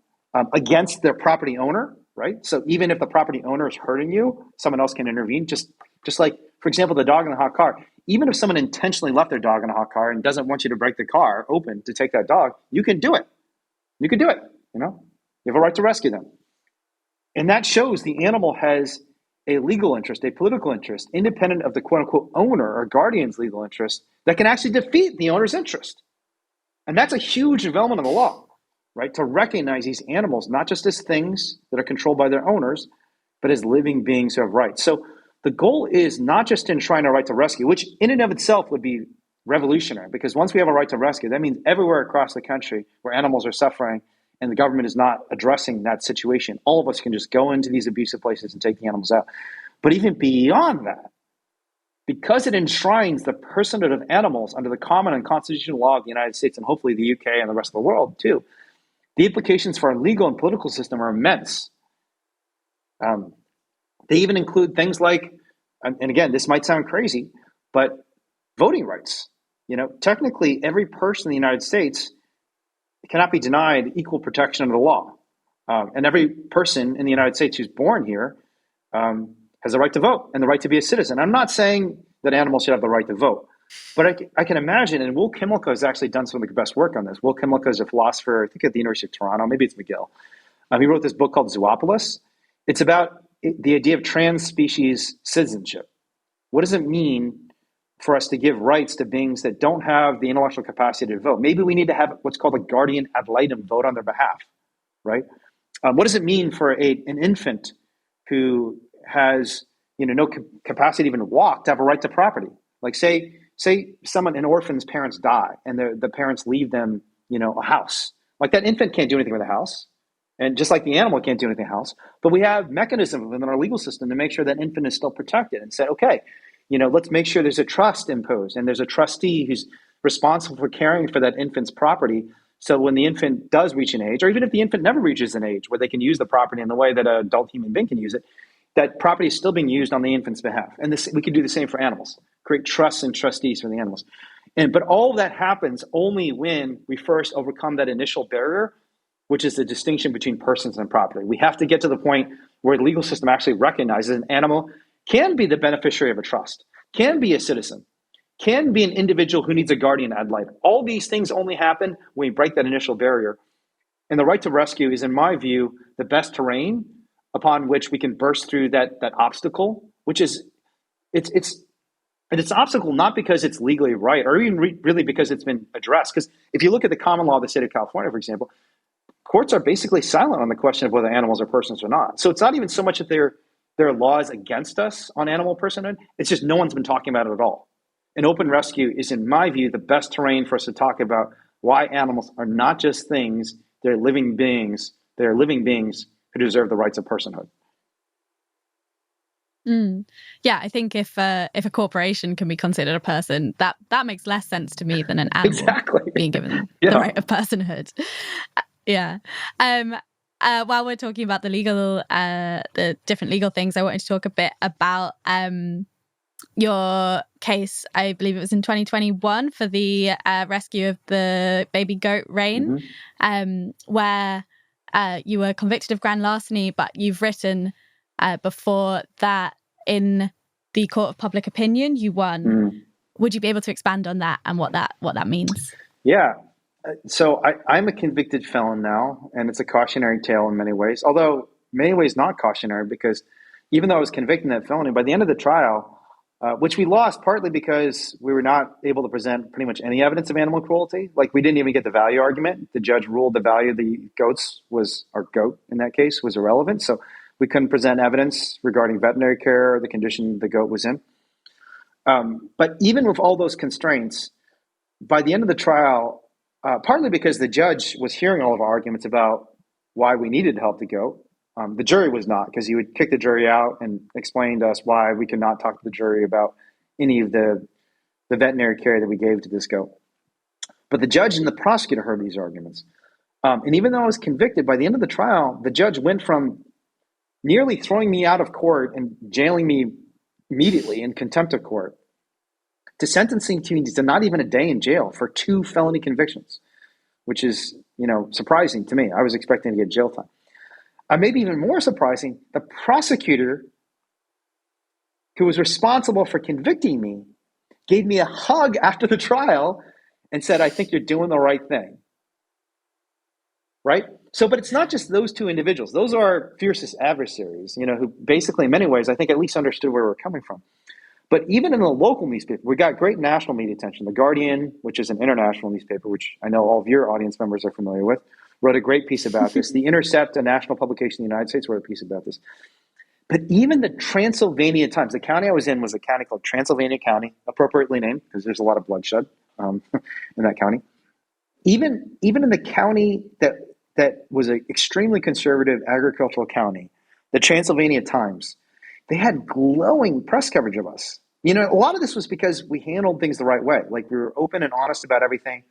against their property owner, right? So even if the property owner is hurting you, someone else can intervene. Just like, for example, the dog in the hot car. Even if someone intentionally left their dog in a hot car and doesn't want you to break the car open to take that dog, you can do it. You can do it. You have a right to rescue them. And that shows the animal has a legal interest, a political interest, independent of the quote unquote owner or guardian's legal interest that can actually defeat the owner's interest. And that's a huge development of the law, right? To recognize these animals, not just as things that are controlled by their owners, but as living beings who have rights. So the goal is not just to enshrine a right to rescue, which in and of itself would be revolutionary, because once we have a right to rescue, that means everywhere across the country where animals are suffering and the government is not addressing that situation, all of us can just go into these abusive places and take the animals out. But even beyond that, because it enshrines the personhood of animals under the common and constitutional law of the United States and hopefully the UK and the rest of the world too, the implications for our legal and political system are immense. They even include things like, and again, this might sound crazy, but voting rights. Technically, every person in the United States cannot be denied equal protection under the law. And every person in the United States who's born here has a right to vote and the right to be a citizen. I'm not saying that animals should have the right to vote, but I can imagine, and Will Kimlicka has actually done some of the best work on this. Will Kimlicka is a philosopher, I think at the University of Toronto, maybe it's McGill. He wrote this book called Zoopolis. It's about the idea of trans-species citizenship. What does it mean for us to give rights to beings that don't have the intellectual capacity to vote? Maybe we need to have what's called a guardian ad litem vote on their behalf, right? What does it mean for an infant who has no capacity to even walk to have a right to property? Like say an orphan's parents die and the parents leave them a house. Like that infant can't do anything with the house. And just like the animal can't do anything else, but we have mechanisms within our legal system to make sure that infant is still protected and say, okay, let's make sure there's a trust imposed and there's a trustee who's responsible for caring for that infant's property. So when the infant does reach an age, or even if the infant never reaches an age where they can use the property in the way that an adult human being can use it, that property is still being used on the infant's behalf. And we can do the same for animals, create trusts and trustees for the animals. But all of that happens only when we first overcome that initial barrier, which is the distinction between persons and property. We have to get to the point where the legal system actually recognizes an animal can be the beneficiary of a trust, can be a citizen, can be an individual who needs a guardian ad litem. All these things only happen when we break that initial barrier. And the right to rescue is, in my view, the best terrain upon which we can burst through that obstacle, which is, it's And it's an obstacle not because it's legally right or even really because it's been addressed. Because if you look at the common law of the state of California, for example, courts are basically silent on the question of whether animals are persons or not. So it's not even so much that there are laws against us on animal personhood. It's just no one's been talking about it at all. And open rescue is, in my view, the best terrain for us to talk about why animals are not just things, they're living beings. They're living beings who deserve the rights of personhood. Yeah, I think if a corporation can be considered a person, that makes less sense to me than an animal being given the right of personhood. Yeah. While we're talking about the different legal things, I wanted to talk a bit about your case. I believe it was in 2021 for the rescue of the baby goat Rain, where you were convicted of grand larceny, but you've written before that in the court of public opinion you won. Would you be able to expand on that and what that means? Yeah. So I'm a convicted felon now, and it's a cautionary tale in many ways, although many ways not cautionary, because even though I was convicted of that felony, by the end of the trial, which we lost partly because we were not able to present pretty much any evidence of animal cruelty. Like, we didn't even get the value argument. The judge ruled the value of the goats our goat in that case was irrelevant. So we couldn't present evidence regarding veterinary care or the condition the goat was in. But even with all those constraints, by the end of the trial, partly because the judge was hearing all of our arguments about why we needed to help the goat, the jury was not, because he would kick the jury out and explain to us why we could not talk to the jury about any of the veterinary care that we gave to this goat. But the judge and the prosecutor heard these arguments. And even though I was convicted, by the end of the trial, the judge went from nearly throwing me out of court and jailing me immediately in contempt of court to sentencing me to not even a day in jail for 2 felony convictions, which is, surprising to me. I was expecting to get jail time. Maybe even more surprising, the prosecutor who was responsible for convicting me gave me a hug after the trial and said, "I think you're doing the right thing." Right? So, but it's not just those 2 individuals. Those are fiercest adversaries, who basically, in many ways, I think at least understood where we're coming from. But even in the local newspaper, we got great national media attention. The Guardian, which is an international newspaper, which I know all of your audience members are familiar with, wrote a great piece about this. The Intercept, a national publication in the United States, wrote a piece about this. But even the Transylvania Times, the county I was in was a county called Transylvania County, appropriately named because there's a lot of bloodshed in that county. Even in the county that was an extremely conservative agricultural county, the Transylvania Times, they had glowing press coverage of us. A lot of this was because we handled things the right way. Like, we were open and honest about everything.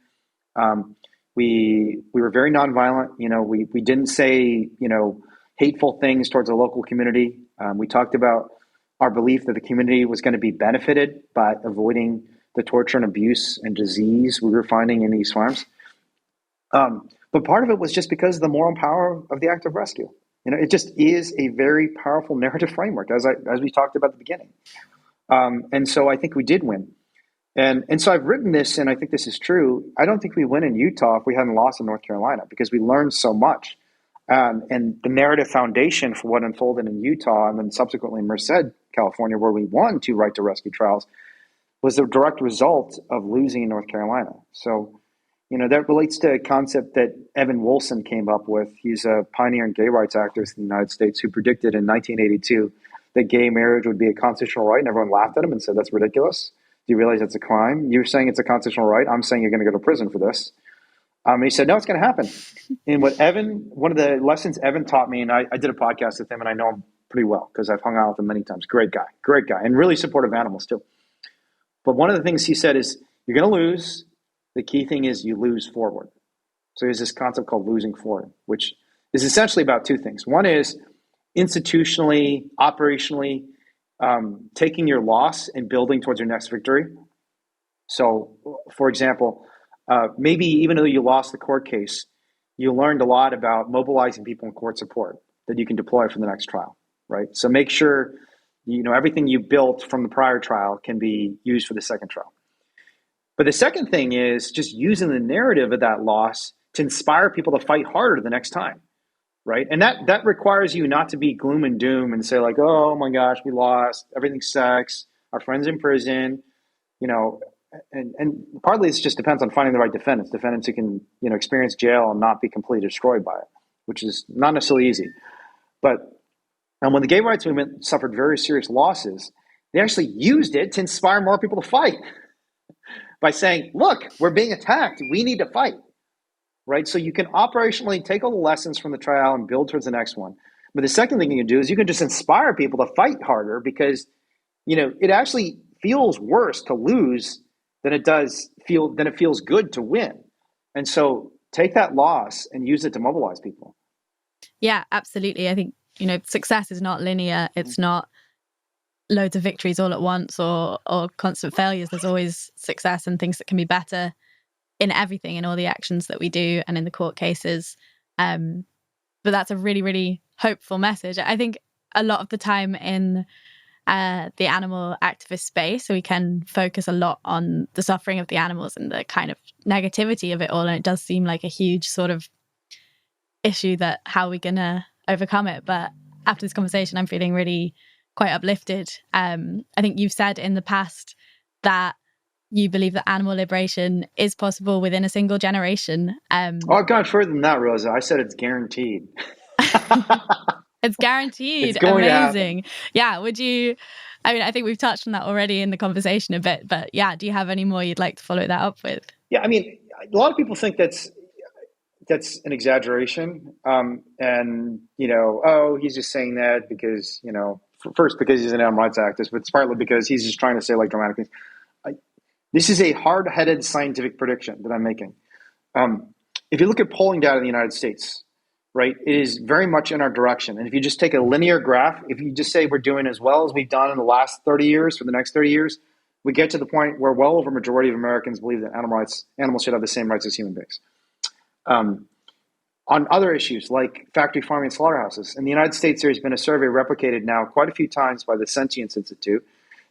We were very nonviolent. We didn't say, hateful things towards the local community. We talked about our belief that the community was going to be benefited by avoiding the torture and abuse and disease we were finding in these farms. But part of it was just because of the moral power of the act of rescue. It just is a very powerful narrative framework, as we talked about at the beginning. And so I think we did win. And so I've written this, and I think this is true. I don't think we win in Utah if we hadn't lost in North Carolina, because we learned so much. And the narrative foundation for what unfolded in Utah and then subsequently in Merced, California, where we won 2 right to rescue trials, was the direct result of losing in North Carolina. So, that relates to a concept that Evan Wolfson came up with. He's a pioneer and gay rights activist in the United States who predicted in 1982 that gay marriage would be a constitutional right, and everyone laughed at him and said, "That's ridiculous. Do you realize that's a crime? You're saying it's a constitutional right. I'm saying you're going to go to prison for this." And he said, "No, it's going to happen." And one of the lessons Evan taught me, and I did a podcast with him, and I know him pretty well because I've hung out with him many times. Great guy, and really supportive of animals too. But one of the things he said is, you're going to lose. The key thing is you lose forward. So there's this concept called losing forward, which is essentially about 2 things. One is institutionally, operationally, taking your loss and building towards your next victory. So, for example, maybe even though you lost the court case, you learned a lot about mobilizing people in court support that you can deploy for the next trial, right? So make sure everything you built from the prior trial can be used for the second trial. But the second thing is just using the narrative of that loss to inspire people to fight harder the next time, right? And that requires you not to be gloom and doom and say like, "Oh my gosh, we lost, everything sucks, our friend's in prison, and partly it just depends on finding the right defendants who can, experience jail and not be completely destroyed by it, which is not necessarily easy. But and when the gay rights movement suffered very serious losses, they actually used it to inspire more people to fight by saying, look, we're being attacked. We need to fight, right? So you can operationally take all the lessons from the trial and build towards the next one. But the second thing you can do is you can just inspire people to fight harder because, it actually feels worse to lose than it feels good to win. And so take that loss and use it to mobilize people. Yeah, absolutely. I think, success is not linear. It's not loads of victories all at once or constant failures. There's always success and things that can be better in everything, in all the actions that we do and in the court cases. But that's a really, really hopeful message. I think a lot of the time in the animal activist space, we can focus a lot on the suffering of the animals and the kind of negativity of it all. And it does seem like a huge sort of issue that how are we going to overcome it? But after this conversation, I'm feeling really quite uplifted. I think you've said in the past that you believe that animal liberation is possible within a single generation. I've gone further than that, Rosa. I said it's guaranteed. It's guaranteed. It's going Amazing. to happen. Yeah. I think we've touched on that already in the conversation a bit, but yeah, do you have any more you'd like to follow that up with? Yeah, a lot of people think that's an exaggeration. He's just saying that because, first, because he's an animal rights activist, but it's partly because he's just trying to say dramatic things. This is a hard-headed scientific prediction that I'm making. If you look at polling data in the United States, right, it is very much in our direction. And if you just take a linear graph, if you just say we're doing as well as we've done in the last 30 years for the next 30 years, we get to the point where well over a majority of Americans believe that animals should have the same rights as human beings. On other issues like factory farming and slaughterhouses, in the United States, there's been a survey replicated now quite a few times by the Sentience Institute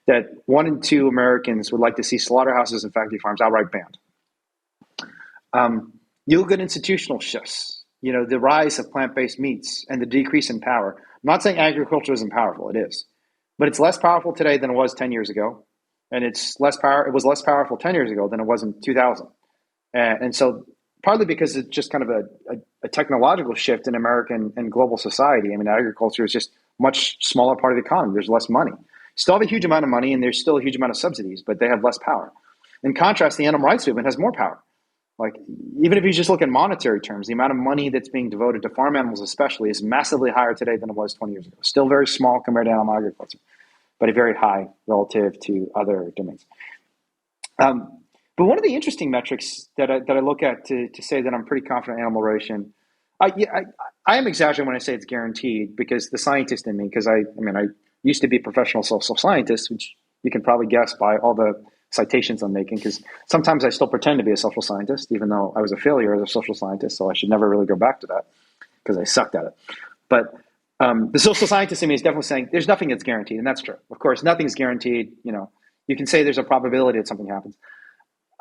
that 1 in 2 Americans would like to see slaughterhouses and factory farms outright banned. You look at institutional shifts, the rise of plant-based meats and the decrease in power. I'm not saying agriculture isn't powerful, it is. But it's less powerful today than it was 10 years ago. And it was less powerful 10 years ago than it was in 2000. And so partly because it's just kind of a technological shift in American and global society. Agriculture is just a much smaller part of the economy. There's less money. Still have a huge amount of money and there's still a huge amount of subsidies, but they have less power. In contrast, the animal rights movement has more power. Even if you just look in monetary terms, the amount of money that's being devoted to farm animals especially is massively higher today than it was 20 years ago. Still very small compared to animal agriculture, but very high relative to other domains. But one of the interesting metrics that I look at to say that I'm pretty confident in animal liberation, I am exaggerating when I say it's guaranteed because the scientist in me, because I used to be a professional social scientist, which you can probably guess by all the citations I'm making, because sometimes I still pretend to be a social scientist, even though I was a failure as a social scientist, so I should never really go back to that because I sucked at it. But the social scientist in me is definitely saying there's nothing that's guaranteed, and that's true. Of course, nothing's guaranteed. You can say there's a probability that something happens.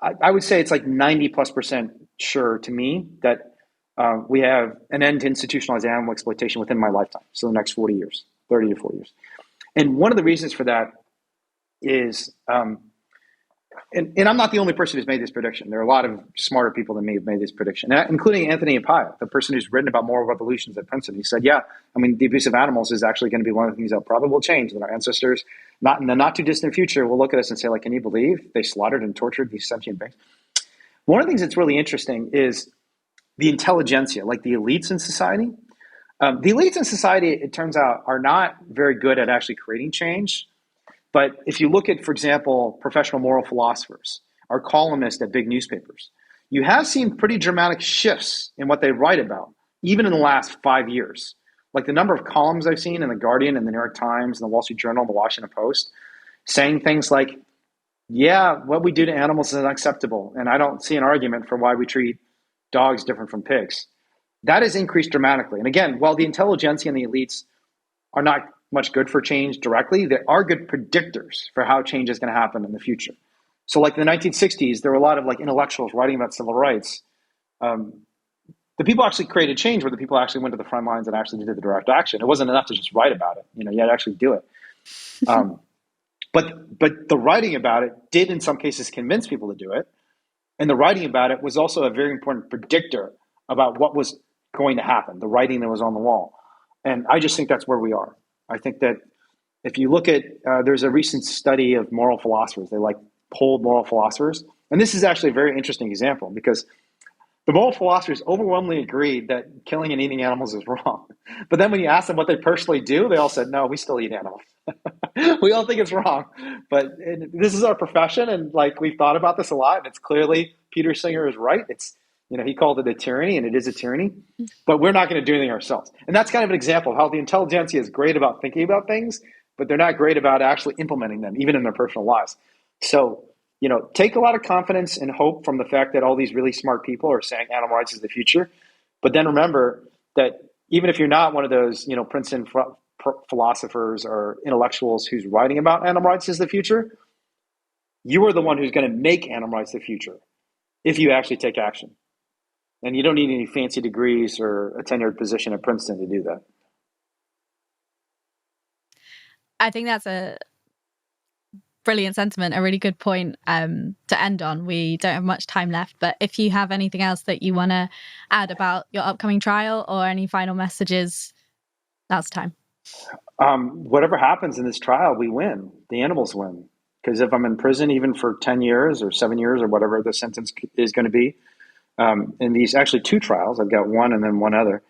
I would say it's 90+% sure to me that we have an end to institutionalized animal exploitation within my lifetime, so the next 40 years, 30 to 40 years. And one of the reasons for that is, and I'm not the only person who's made this prediction. There are a lot of smarter people than me who've made this prediction, including Anthony Appiah, the person who's written about moral revolutions at Princeton. He said, the abuse of animals is actually going to be one of the things that probably will change, and our ancestors, not in the not too distant future, will look at us and say, can you believe they slaughtered and tortured these sentient beings? One of the things that's really interesting is the intelligentsia, the elites in society. The elites in society, it turns out, are not very good at actually creating change. But if you look at, for example, professional moral philosophers or columnists at big newspapers, you have seen pretty dramatic shifts in what they write about, even in the last 5 years. The number of columns I've seen in The Guardian and The New York Times and The Wall Street Journal and The Washington Post saying things like, what we do to animals is unacceptable, and I don't see an argument for why we treat dogs different from pigs. That has increased dramatically. And again, while the intelligentsia and the elites are not much good for change directly, they are good predictors for how change is going to happen in the future. So in the 1960s, there were a lot of intellectuals writing about civil rights. The people actually created change where the people actually went to the front lines and actually did the direct action. It wasn't enough to just write about it. You had to actually do it. But But the writing about it did in some cases convince people to do it. And the writing about it was also a very important predictor about what was going to happen, the writing that was on the wall. And I just think that's where we are. I think that if you look at, there's a recent study of moral philosophers. They polled moral philosophers. And this is actually a very interesting example because the moral philosophers overwhelmingly agreed that killing and eating animals is wrong. But then when you ask them what they personally do, they all said, no, we still eat animals. We all think it's wrong. But this is our profession, and we've thought about this a lot. And it's clearly Peter Singer is right. It's, he called it a tyranny, and it is a tyranny. But we're not going to do anything ourselves. And that's kind of an example of how the intelligentsia is great about thinking about things, but they're not great about actually implementing them, even in their personal lives. So, take a lot of confidence and hope from the fact that all these really smart people are saying animal rights is the future. But then remember that even if you're not one of those, Princeton philosophers or intellectuals who's writing about animal rights as the future, you are the one who's going to make animal rights the future if you actually take action. And you don't need any fancy degrees or a tenured position at Princeton to do that. I think that's a brilliant sentiment, a really good point to end on. We don't have much time left, but if you have anything else that you want to add about your upcoming trial or any final messages, now's the time. Whatever happens in this trial, we win. The animals win. Because if I'm in prison, even for 10 years or 7 years or whatever the sentence is going to be, in these actually 2 trials, I've got one and then one other,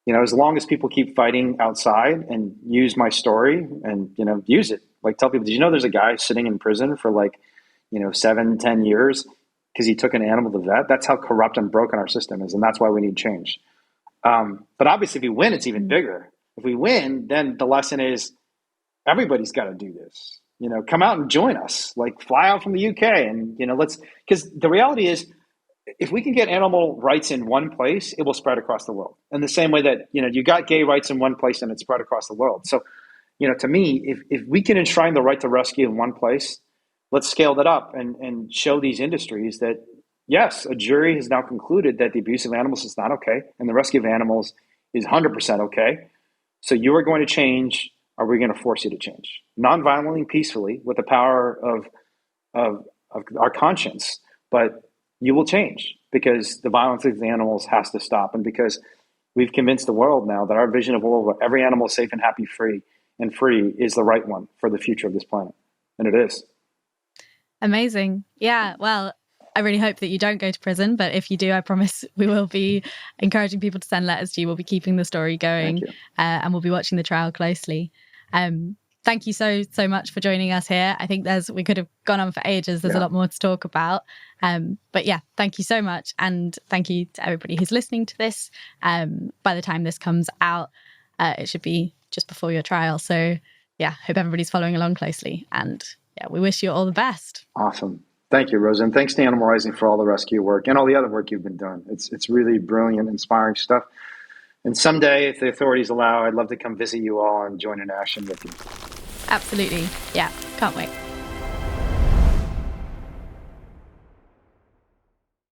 as long as people keep fighting outside and use my story and, use it. Tell people, did you know there's a guy sitting in prison for 7-10 years because he took an animal to the vet? That's how corrupt and broken our system is. And that's why we need change. But obviously if we win, it's even bigger. If we win, then the lesson is everybody's got to do this. Come out and join us, fly out from the UK and, because the reality is if we can get animal rights in one place, it will spread across the world. In the same way that, you got gay rights in one place and it spread across the world. So, to me, if we can enshrine the right to rescue in one place, let's scale that up and show these industries that, yes, a jury has now concluded that the abuse of animals is not okay and the rescue of animals is 100% okay. So you are going to change, or we're going to force you to change. Non-violently, peacefully, with the power of our conscience. But you will change because the violence against the animals has to stop. And because we've convinced the world now that our vision of a world where every animal is safe and happy, free is the right one for the future of this planet. And it is. Amazing. Yeah. Well, I really hope that you don't go to prison, but if you do, I promise we will be encouraging people to send letters to you. We'll be keeping the story going and we'll be watching the trial closely. Thank you so much for joining us here. I think we could have gone on for ages. There's a lot more to talk about. But yeah, thank you so much. And thank you to everybody who's listening to this. By the time this comes out, it should be just before your trial. So yeah, hope everybody's following along closely. And yeah, we wish you all the best. Awesome. Thank you, Rosa. And thanks to Animal Rising for all the rescue work and all the other work you've been doing. It's really brilliant, inspiring stuff. And someday, if the authorities allow, I'd love to come visit you all and join in action with you. Absolutely. Yeah, can't wait.